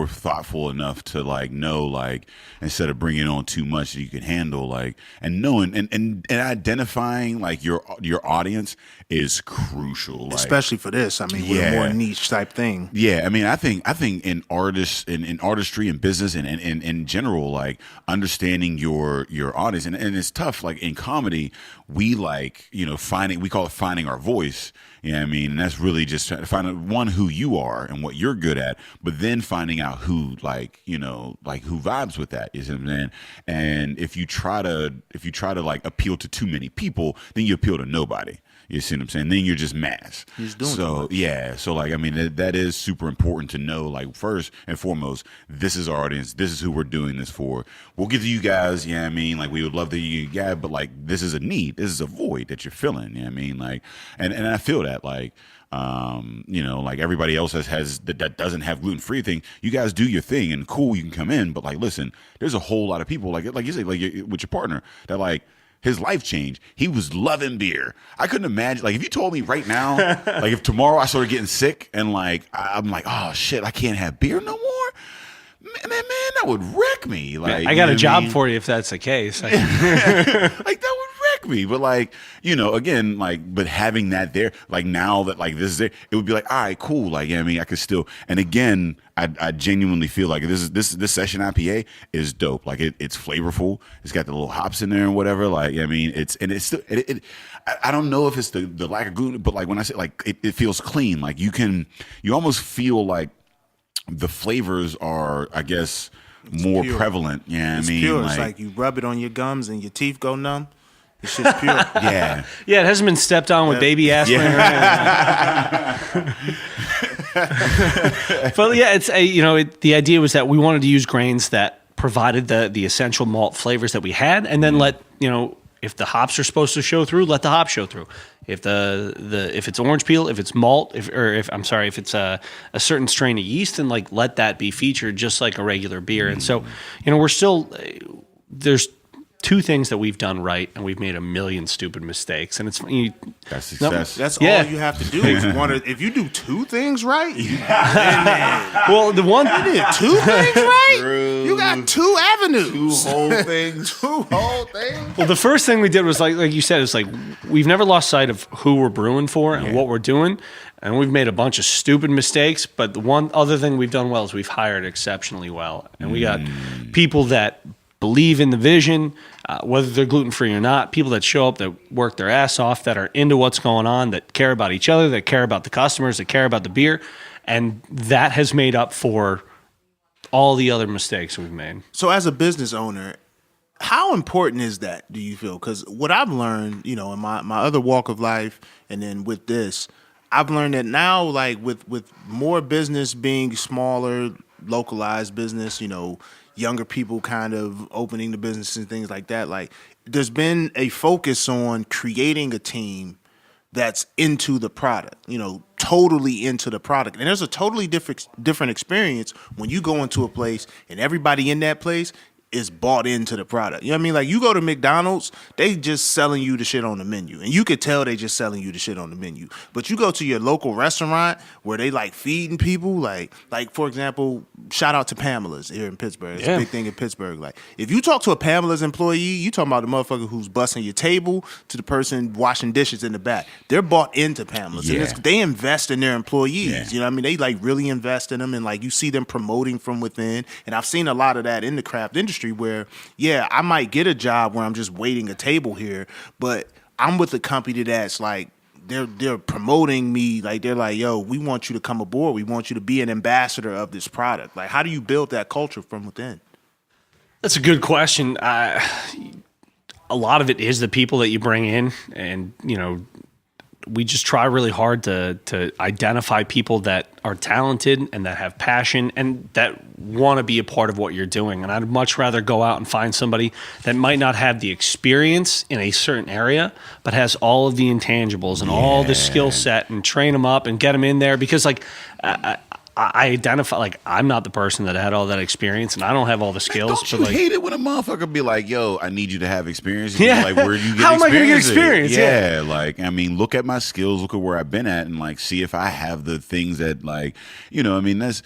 thoughtful enough to know, instead of bringing on too much that you can handle, and knowing and identifying your audience is crucial. Especially for this. I mean, with a more niche type thing. Yeah. I mean, I think in artists in artistry and business and in general, understanding your audience, and it's tough. In comedy, we we call it finding our voice. Yeah, I mean, and that's really just trying to find out, one, who you are and what you're good at, but then finding out who who vibes with that. You see what I'm saying? And if you try to appeal to too many people, then you appeal to nobody. You see what I'm saying? Then you're just mass. He's doing so yeah. So that is super important to know. First and foremost, this is our audience. This is who we're doing this for. We'll get to you guys. Yeah, we would love to you guys, but this is a need. This is a void that you're filling. Yeah, and I feel that everybody else has that doesn't have gluten-free thing. You guys do your thing and cool. You can come in, but listen, there's a whole lot of people like you say, with your partner that his life changed. He was loving beer. I couldn't imagine, if you told me right now, if tomorrow I started getting sick and I'm like, oh shit, I can't have beer no more. Man, that would wreck me. I got a job for you if that's the case. That would wreck me. But again, but having that there, now that this is there, it would be all right, cool. I could still. And again, I genuinely feel this session IPA is dope. It's flavorful. It's got the little hops in there and whatever. It's still. I don't know if it's the lack of gluten, but when I say it feels clean. You almost feel the flavors are, I guess, more pure. Prevalent. Yeah, it's pure. It's you rub it on your gums and your teeth go numb. It's just pure. Yeah. Yeah, it hasn't been stepped on with baby aspirin. Yeah. But yeah, it's the idea was that we wanted to use grains that provided the essential malt flavors that we had, and then let if the hops are supposed to show through, let the hops show through. If if it's orange peel, if it's malt, if it's a certain strain of yeast, then let that be featured just like a regular beer. And so, we're still there's two things that we've done right, and we've made a million stupid mistakes. And it's that's success. That's all you have to do. If you do two things right, well, the one you did two things right. True. You got two avenues, two whole things. Well, the first thing we did was like you said, it's we've never lost sight of who we're brewing for and what we're doing. And we've made a bunch of stupid mistakes, but the one other thing we've done well is we've hired exceptionally well. And we got people that believe in the vision, whether they're gluten-free or not, people that show up, that work their ass off, that are into what's going on, that care about each other, that care about the customers, that care about the beer. And that has made up for all the other mistakes we've made. So as a business owner, how important is that, do you feel? Because what I've learned, in my other walk of life, and then with this, I've learned that now, with more business being smaller, localized business, younger people kind of opening the business and things like that. Like, there's been a focus on creating a team that's into the product, totally into the product. And there's a totally different experience when you go into a place and everybody in that place is bought into the product. You know what I mean? Like, you go to McDonald's, they just selling you the shit on the menu. And you could tell they just selling you the shit on the menu. But you go to your local restaurant where they like feeding people, like for example, shout out to Pamela's here in Pittsburgh. It's a big thing in Pittsburgh. Like, if you talk to a Pamela's employee, you talking about the motherfucker who's busting your table to the person washing dishes in the back. They're bought into Pamela's. Yeah. And they invest in their employees. Yeah. You know what I mean? They like really invest in them, and like you see them promoting from within. And I've seen a lot of that in the craft industry where, I might get a job where I'm just waiting a table here, but I'm with a company that's like, they're promoting me. Like, they're like, yo, we want you to come aboard. We want you to be an ambassador of this product. Like, how do you build that culture from within? That's a good question. A lot of it is the people that you bring in, and we just try really hard to identify people that are talented and that have passion and that want to be a part of what you're doing. And I'd much rather go out and find somebody that might not have the experience in a certain area, but has all of the intangibles and all the skill set, and train them up and get them in there. Because like, I identify, like, I'm not the person that had all that experience, and I don't have all the skills. Don't you but like, hate it when a motherfucker be like, yo, I need you to have experience? And Yeah. Like, where do you get How am I gonna get experience? experience? Yeah. Like, I mean, look at my skills, look at where I've been at, and like, see if I have the things that, like, I mean, that's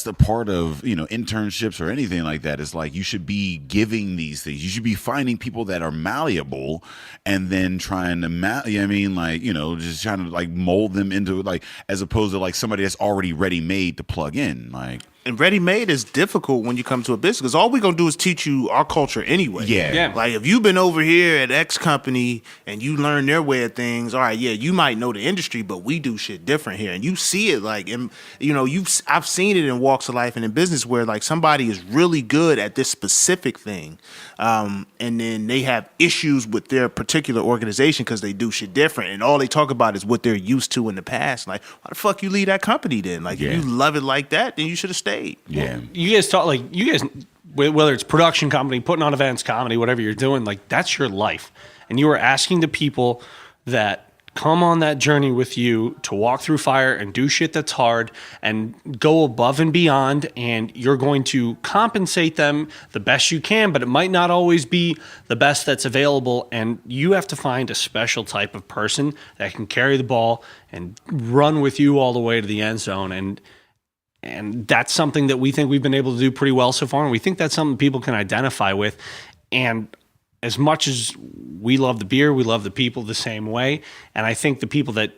the part of, internships or anything like that. It's like, you should be giving these things. You should be finding people that are malleable and then trying to, just trying to like mold them into, like, as opposed to like somebody that's already ready made to plug in. Like, And ready-made is difficult when you come to a business, because all we're going to do is teach you our culture anyway. Yeah. Like, if you've been over here at X company and you learn their way of things, all right, you might know the industry, but we do shit different here. And you see it, like, I've seen it in walks of life and in business where, like, somebody is really good at this specific thing, and then they have issues with their particular organization because they do shit different. And all they talk about is what they're used to in the past. Like, why the fuck you leave that company then? Like, if you love it like that, then you should have stayed. yeah. you guys talk, like, whether it's production company, putting on events, comedy, whatever you're doing, like, that's your life. And you are asking the people that come on that journey with you to walk through fire and do shit that's hard and go above and beyond, and you're going to compensate them the best you can, but it might not always be the best that's available, and you have to find a special type of person that can carry the ball and run with you all the way to the end zone. And that's something that we think we've been able to do pretty well so far, and we think that's something people can identify with. And as much as we love the beer, we love the people the same way. And I think the people that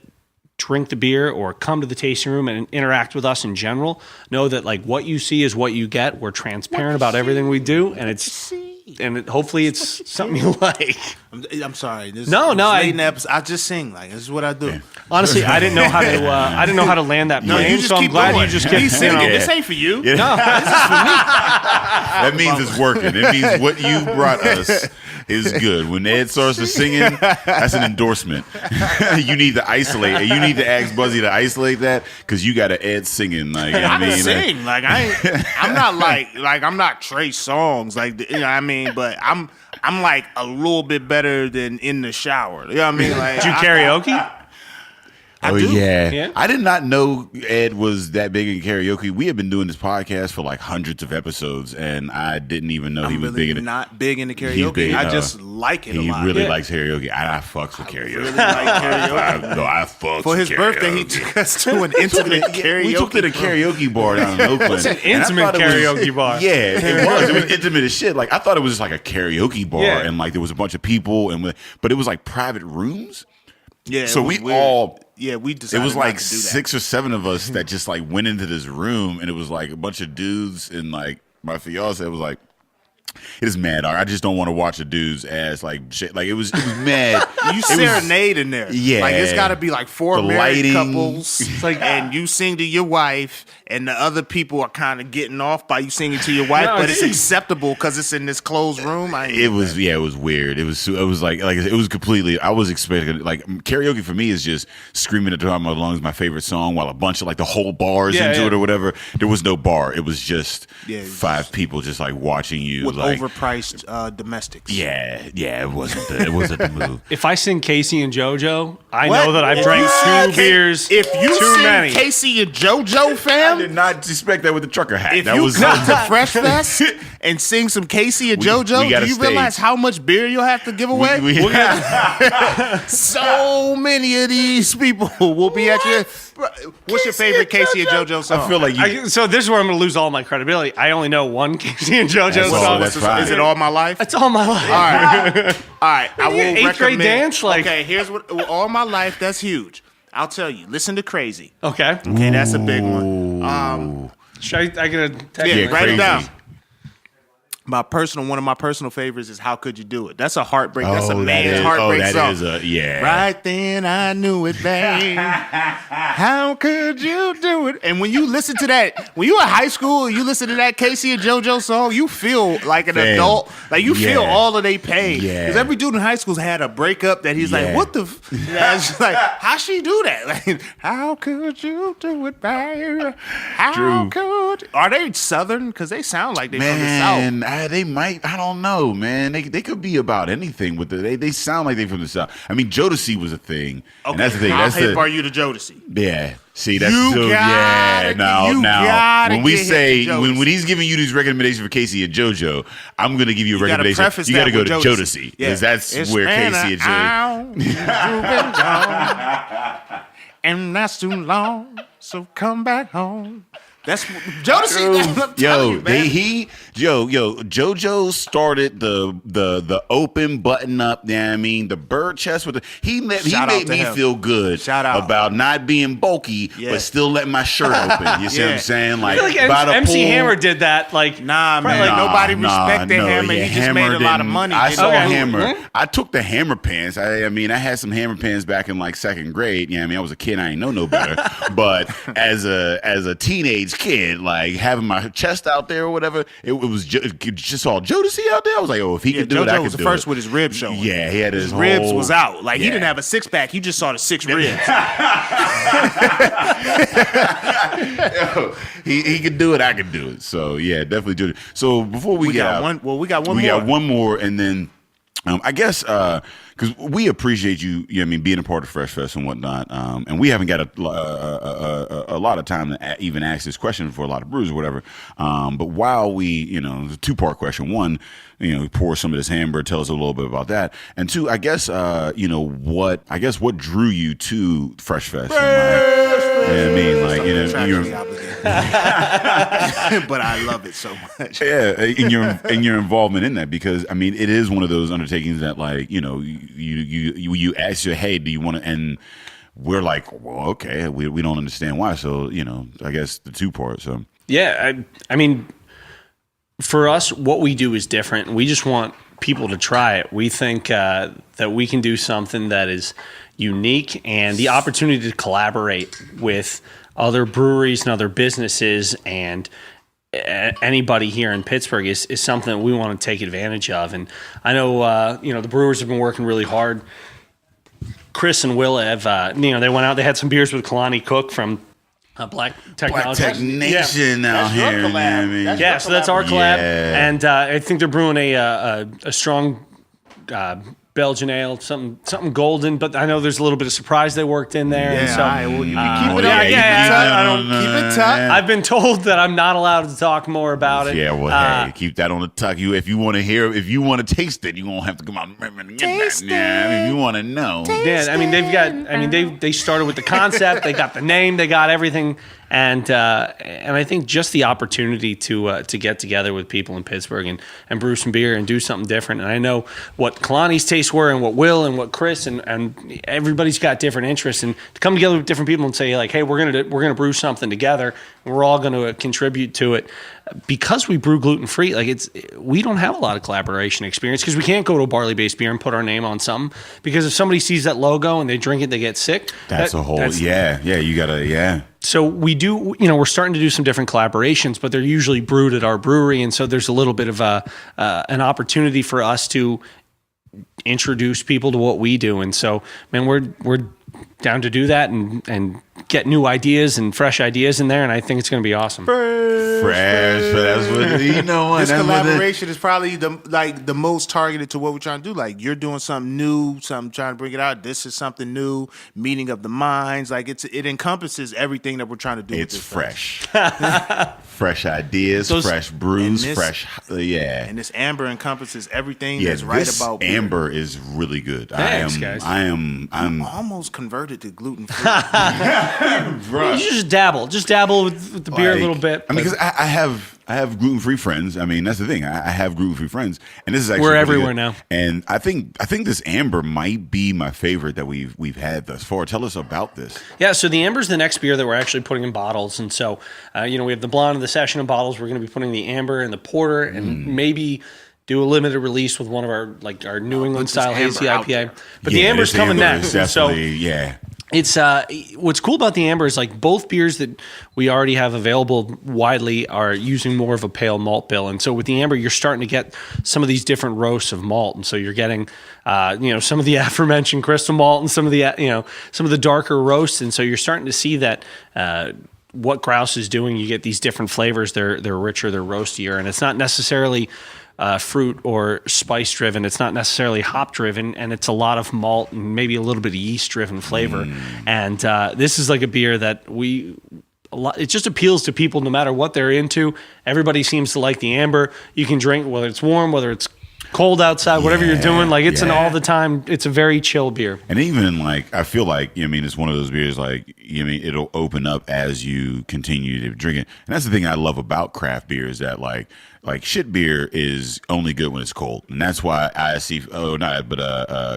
drink the beer or come to the tasting room and interact with us in general know that, like, what you see is what you get. We're transparent about everything we do, and hopefully it's something you like. I'm sorry. I just sing. Like, this is what I do. Yeah. Honestly, I didn't know how to. I didn't know how to land that plane, so I'm glad you just kept singing. This ain't for you. Yeah. No, this is for me. That means it's working. It means what you brought us is good. When Ed starts to singing, that's an endorsement. You need to isolate it. You need to ask Buzzy to isolate that, because you got to Ed singing. Like, I can sing. Like, I'm not like I'm not Trey Songz. Like, you know what I mean? But I'm like a little bit better than in the shower. You know what I mean? Like, Do you karaoke? Oh, do. Yeah. I did not know Ed was that big in karaoke. We have been doing this podcast for like hundreds of episodes, and I didn't even know he was really big in it. not big into karaoke. He's big, I just like it a He lot. really likes karaoke. I fucks with karaoke. Really like karaoke. I fucks For his with birthday, he karaoke. took us to an intimate karaoke. We took to the karaoke bar down in Oakland. It's an And I intimate thought it was- karaoke bar. Yeah, it was. It was intimate as shit. Like, I thought it was just like a karaoke bar, Yeah. and like there was a bunch of people, but it was like private rooms. Yeah, So it was we weird. all. we decided It was not like to do that. 6 or 7 of us that just like went into this room, and it was like a bunch of dudes, and like my fiance was like, It is mad. I just don't want to watch a dude's ass like shit. Like it was mad. You serenade in there. Yeah. Like it's got to be like four The married lighting. couples. It's like, and you sing to your wife, and the other people are kind of getting off by you singing to your wife, but it's acceptable because it's in this closed room. It was weird. It was like it was completely. I was expecting like karaoke for me is just screaming at the top of my lungs my favorite song while a bunch of like the whole bar's into it or whatever. There was no bar. It was just 5 people just like watching you with like overpriced domestics. Yeah, it wasn't the move. If I sing Casey and JoJo, I know that I've drank 2 beers. If you too sing many. Casey and JoJo, fam, I did not expect that with the trucker hat. if that you was come to Fresh Fest and sing some Casey and JoJo, we got do a you stage. realize how much beer you'll have to give away? So many of these people will be at your. What's your favorite Casey and JoJo song? I feel like you. So this is where I'm going to lose all my credibility. I only know one Casey and JoJo song. that's fine. Is it All My Life? That's all my life. All right. I will Eighth recommend. grade dance, like- Okay, here's what All My Life. That's huge. I'll tell you. Listen to Crazy. Okay. Okay, that's a big one. Should I get a text? Yeah, write Crazy. it down. One of my personal favorites is How Could You Do It? That's a heartbreak. That's a man's heartbreak song. Right then I knew it, babe. How could you do it? And when you listen to that, when you in high school, you listen to that Casey and JoJo song, you feel like an adult. Like you feel all of their pain. Yeah. Because every dude in high school had a breakup that he's like, what the? It's just like, how she do that? Like, how could you do it, babe? How could? Are they Southern? Because they sound like they from the South. They might. I don't know, man. They could be about anything with the. They sound like they from the South. I mean, Jodeci was a thing. Okay, and that's the thing. How That's hip the. are you to Jodeci? Yeah. See, that's You so. gotta- Now, you gotta when we get say hip to Jodeci. when he's giving you these recommendations for Casey and JoJo, I'm gonna give you a gotta recommendation. preface You got to that go with to Jodeci. Jodeci because that's It's where been Casey an and JoJo. hour, you've been gone, and that's too long. So come back home. That's Jodeci. I'm telling you, man. JoJo started the open button up. Yeah, I mean the bird chest with he made me feel good Shout out. about not being bulky, but still letting my shirt open. You see what I'm saying? I Like, feel like by the MC pool. Hammer did that. Like, Nah, man. Nobody respected Hammer. yeah, He just made a lot of money. I didn't saw he? Hammer. I took the Hammer pants. I mean, I had some Hammer pants back in like 2nd grade. Yeah, I mean, I was a kid. I ain't know no better. But as a teenage kid, like having my chest out there or whatever, it was just all Jodeci out there. I was like, oh, if he could do it, I JoJo could was the do first it. with his ribs showing. Yeah, he had his ribs whole- was out. Like he Yeah. didn't have a 6-pack. You just saw the 6 ribs. he could do it. I could do it. So yeah, definitely do it. So before we get got out, one. Well, we got one we more. got one more, and then I guess because we appreciate you. I mean, being a part of Fresh Fest and whatnot, and we haven't got a lot of time to even ask this question for a lot of brewers or whatever. But while we, it's a 2-part question. One, pour some of this Hamburg. Tell us a little bit about that. And 2, I guess, what drew you to Fresh Fest? I mean, like, Contractually obligated. But I love it so much. Yeah, in your involvement in that, because I mean, it is one of those undertakings that, like, you ask your, hey, do you want to? And we're like, well, okay, we don't understand why. So I guess the 2-part. So yeah, I mean, for us, what we do is different. We just want people to try it. We think that we can do something that is unique, and the opportunity to collaborate with other breweries and other businesses and anybody here in Pittsburgh is something that we want to take advantage of. And I know, the brewers have been working really hard. Chris and Will have, they went out, they had some beers with Kalani Cook from Black Technology. Black Tech Nation out That's your here. You know what I collab. mean? That's Yeah, so that's our collab. Yeah. And I think they're brewing a strong Belgian ale, something golden, but I know there's a little bit of surprise they worked in there. and so, You can keep it yeah, up. yeah, Keep it tough. I've been told that I'm not allowed to talk more about it. Yeah, well, hey, keep that on the tuck. If you want to taste it, you won't have to come out and get that. Yeah, I mean, you want to know. Yeah, I mean they started with the concept, they got the name, they got everything, and I think just the opportunity to get together with people in Pittsburgh and brew some beer and do something different. And I know what Kalani's tastes were and what Will and what Chris and everybody's got different interests, and to come together with different people and say, like, hey, we're gonna brew something together, and we're all going to contribute to it. because we brew gluten free, like we don't have a lot of collaboration experience because we can't go to a barley based beer and put our name on something, because if somebody sees that logo and they drink it, they get sick. You gotta. So we do, we're starting to do some different collaborations, but they're usually brewed at our brewery, and so there's a little bit of an opportunity for us to introduce people to what we do. And so, man, we're down to do that and get new ideas and fresh ideas in there, and I think it's going to be awesome. Fresh. That's what This collaboration is probably the most targeted to what we're trying to do. Like, you're doing something new, trying to bring it out. This is something new, meeting of the minds. Like, it encompasses everything that we're trying to do. It's fresh. Fresh ideas, fresh brews, fresh. And this amber encompasses everything that's right about beer. Amber is really good. Thanks, guys. I'm almost converted to gluten free. You just dabble with the beer a little bit. I mean, because I have gluten free friends. I mean, that's the thing. I have gluten free friends, and this is actually we're everywhere now. And I think this amber might be my favorite that we've had thus far. Tell us about this. Yeah, so the amber's the next beer that we're actually putting in bottles, and so we have the blonde and the session in bottles. We're going to be putting the amber and the porter, and maybe do a limited release with one of our New England style hazy IPA. But the amber's coming next. It's what's cool about the amber is like both beers that we already have available widely are using more of a pale malt bill, and so with the amber you're starting to get some of these different roasts of malt, and so you're getting some of the aforementioned crystal malt and some of the darker roasts, and so you're starting to see that what Grouse is doing. You get these different flavors. They're richer, they're roastier, and it's not necessarily fruit or spice driven. It's not necessarily hop driven, and it's a lot of malt and maybe a little bit of yeast driven flavor. And this is like a beer that it just appeals to people no matter what they're into. Everybody seems to like the amber. You can drink whether it's warm, whether it's cold outside, whatever you're doing. Like it's an all the time. It's a very chill beer. And even I feel like it's one of those beers it'll open up as you continue to drink it. And that's the thing I love about craft beer is that like shit beer is only good when it's cold, and that's why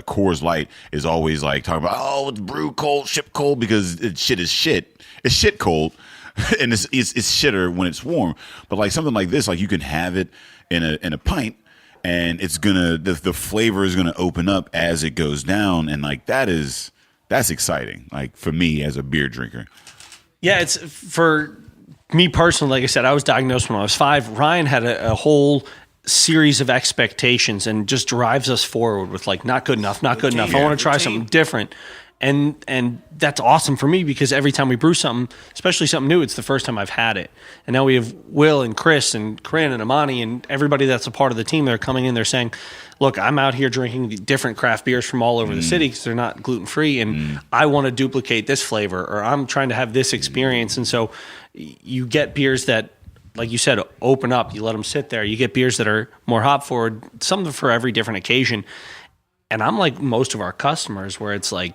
Coors Light is always like talking about it's brew cold, ship cold, because shit is shit. It's shit cold, and it's shitter when it's warm. But like something like this, like you can have it in a pint, and it's gonna the flavor is gonna open up as it goes down, and like that's exciting. Like for me as a beer drinker, it's for me personally. Like I said, I was diagnosed when I was 5. Ryan had a whole series of expectations and just drives us forward with like not good enough. I want to try something different. And that's awesome for me because every time we brew something, especially something new, it's the first time I've had it. And now we have Will and Chris and Corinne and Amani and everybody that's a part of the team. They're coming in, they're saying, look, I'm out here drinking different craft beers from all over the city because they're not gluten-free, and I want to duplicate this flavor, or I'm trying to have this experience. And so you get beers that, like you said, open up. You let them sit there. You get beers that are more hop forward, some for every different occasion. And I'm like most of our customers where it's like,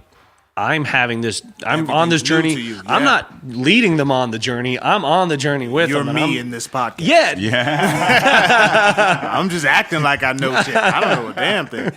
I'm on this journey. Yeah. I'm not leading them on the journey. I'm on the journey with them. You're me in this podcast. Yeah. I'm just acting like I know shit. I don't know a damn thing.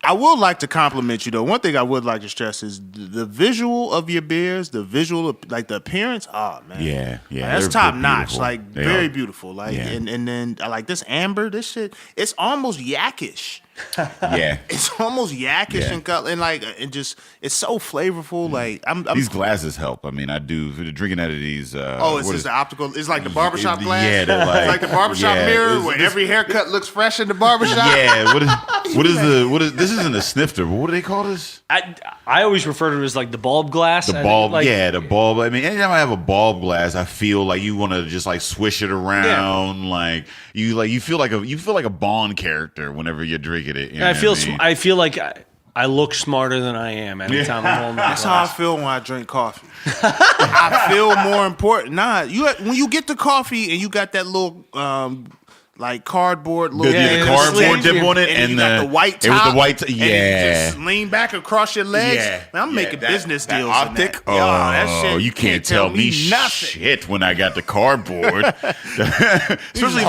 I would like to compliment you, though. One thing I would like to stress is the visual of your beers, the visual of, like, the appearance. Oh, man. Yeah. That's top notch. Like, very beautiful. Like, and then, like, this amber, this shit, it's almost yakkish. It's almost yakkish and like it's so flavorful. Like these glasses help. I mean, I do drinking out of these. It's just the optical. It's like the barbershop glass. Yeah, they're like the barbershop mirror where every haircut looks fresh in the barbershop. Yeah. What is this? Isn't a snifter, but what do they call this? I always refer to it as like the bulb glass. The bulb, the bulb. I mean, anytime I have a bulb glass, I feel like you want to just like swish it around, like you feel like a Bond character whenever you're drinking it. You know I feel like I look smarter than I am anytime I'm holding That's how I feel when I drink coffee. I feel more important. When you get the coffee and you got that little like cardboard little the cardboard dip on it, and you got the white top. It was the white, and you just lean back across your legs. Yeah, man, I'm making business that deals. optic. In that. That shit, you can't tell me nothing. shit when I got the cardboard. Especially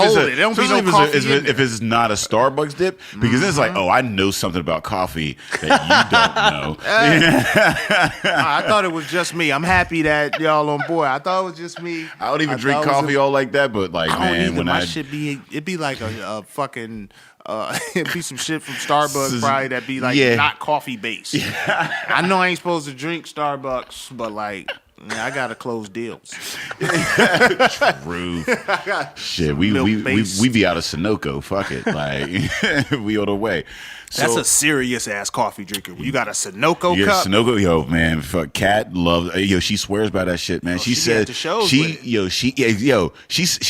if it's not a Starbucks dip, because it's like, oh, I know something about coffee that you don't know. I thought it was just me. I'm happy that y'all on board. I thought it was just me. I don't even drink coffee all like that, but like, man, when my shit be, it'd be like a fucking. It'd be some shit from Starbucks probably that'd be like not coffee based. Yeah. I know I ain't supposed to drink Starbucks, but like I gotta close deals. True. Shit, we be out of Sunoco. Fuck it, like we on the way. That's a serious ass coffee drinker. You got a Sunoco yeah, cup. Sunoco, yo, man. Fuck, Kat loves. Yo, she swears by that shit, man. Oh, she said she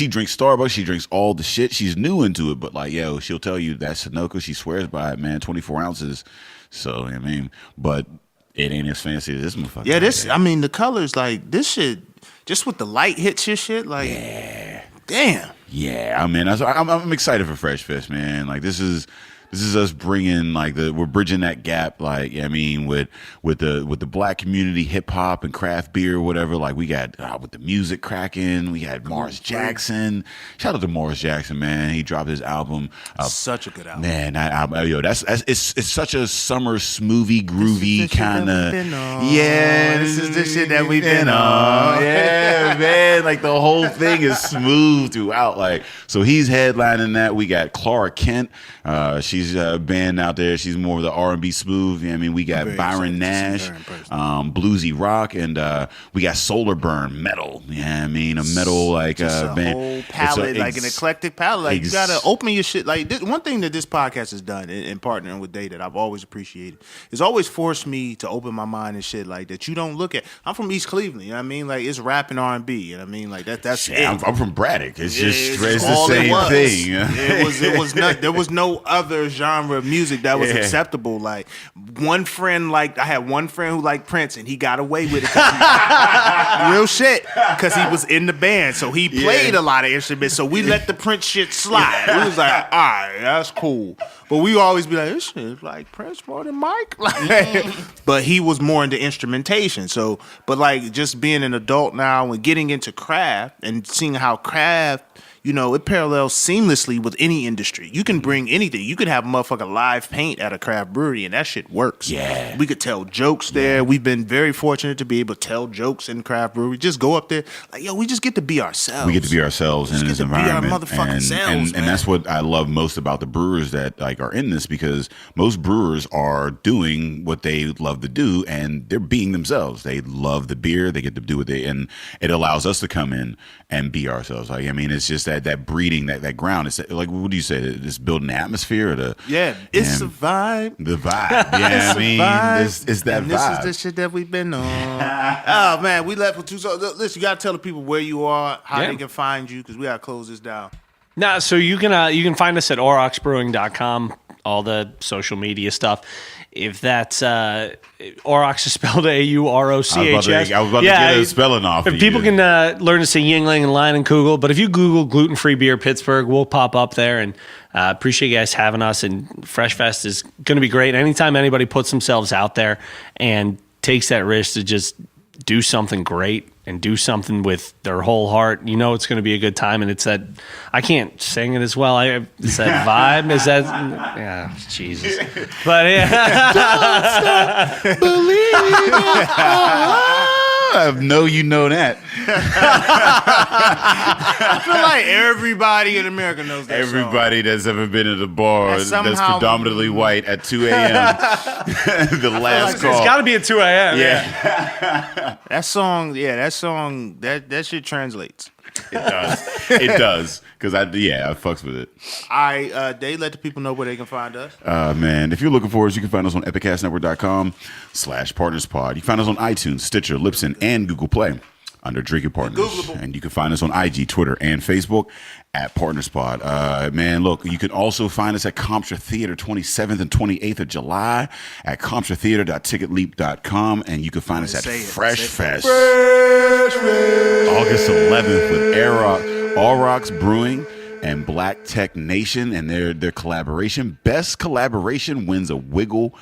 drinks Starbucks. She drinks all the shit. She's new into it, but like, yo, she'll tell you that Sunoco. She swears by it, man. 24 ounces. So I mean, but it ain't as fancy as this motherfucker. Yeah, this. I mean, the colors like this shit. Just with the light hits your shit, like damn. Yeah, I mean, I'm excited for Fresh Fest, man. Like this is us bringing we're bridging that gap. Like, I mean, with the black community, hip hop and craft beer, whatever. Like we got with the music cracking. We had Morris Jackson. Shout out to Morris Jackson, man. He dropped his album. Such a good album, man. That album, yo, it's such a summer smoothie, groovy kind of. Yeah, this is the shit that we've been on. Yeah, man. Like the whole thing is smooth throughout. Like, so he's headlining that. We got Clara Kent. She's a band out there. She's more of the R&B smooth. You know what I mean, we got Byron Nash, bluesy rock, and we got Solar Burn metal. You know what I mean, a metal like band. Whole palette, like an eclectic palette. Like you gotta open your shit. Like one thing that this podcast has done in partnering with Day that I've always appreciated is always forced me to open my mind and shit like that. You don't look at. I'm from East Cleveland. You know what I mean? Like it's rap and R&B. You know what I mean? Like that's it. I'm from Braddock. It's just the same thing. It was not. There was no other genre of music that was acceptable. Like one friend, I had one friend who liked Prince, and he got away with it. Real shit, because he was in the band, so he played a lot of instruments. So we let the Prince shit slide. We was like, all right, that's cool. But we always be like, this shit is like Prince more than Mike. But he was more into instrumentation. So, but like just being an adult now and getting into craft and seeing how craft, you know, it parallels seamlessly with any industry. You can bring anything. You could have motherfucking live paint at a craft brewery, and that shit works. Yeah. We could tell jokes there. We've been very fortunate to be able to tell jokes in craft brewery. Just go up there. Like, yo, we just get to be ourselves. We get to be ourselves in this environment. Be our motherfucking selves, and that's what I love most about the brewers that like are in this, because most brewers are doing what they love to do, and they're being themselves. They love the beer. They get to do what they, and it allows us to come in and be ourselves. Like, I mean, it's just that breeding, that ground. It's like, what do you say? It's building the atmosphere. It's a vibe. The vibe. Yeah, I mean, it's that and vibe. This is the shit that we've been on. Oh man, we left with two. So listen, you gotta tell the people where you are, how they can find you, because we gotta close this down. Nah, so you can find us at aurochsbrewing.com, all the social media stuff. If that's Aurochs is spelled Aurochs. I was about to get a spelling off. If people can learn to say Yingling and Line and Kugel, but if you Google gluten-free beer Pittsburgh, we'll pop up there. And appreciate you guys having us. And Fresh Fest is going to be great. Anytime anybody puts themselves out there and takes that risk to just do something great and do something with their whole heart, you know it's going to be a good time. And it's that, I can't sing it as well. It's that vibe. Is that, yeah, Jesus. But yeah. Don't stop believing. I know you know that. I feel like everybody in America knows that Everybody that's ever been at a bar that's predominantly white at 2 a.m. The last call. It's got to be at 2 a.m. Yeah. That song, that shit translates. It does. Because I fucks with it. They let the people know where they can find us. Man, if you're looking for us, you can find us on epicastnetwork.com/partnerspod. You can find us on iTunes, Stitcher, Libsyn, and Google Play under Drinking Partners. Googleable. And you can find us on IG, Twitter, and Facebook at PartnerSpod. Man, look, you can also find us at Comptra Theater 27th and 28th of July at ComtraTheater.ticketleap.com. And you can find us at Fresh Fest August 11th with Aurochs Brewing and Black Tech Nation and their collaboration. Best collaboration wins a Wiggle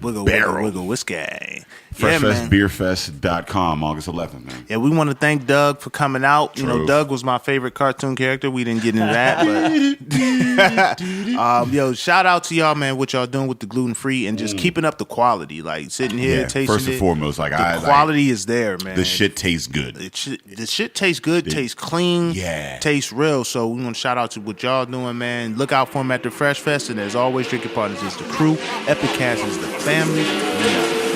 Barrel. Wiggle whiskey. FreshFestBeerFest.com, August 11th, man. Yeah, we want to thank Doug for coming out. True. You know, Doug was my favorite cartoon character. We didn't get into that, but yo, shout out to y'all, man. What y'all doing with the gluten free and just keeping up the quality. Like sitting here tasting first and it, foremost, like the quality is there, man. The shit tastes good. The shit tastes good, tastes clean, tastes real. So we want to shout out to what y'all doing, man. Look out for them at the Fresh Fest, and as always, Drinking Partners is the crew. Epicast is the family. Yeah.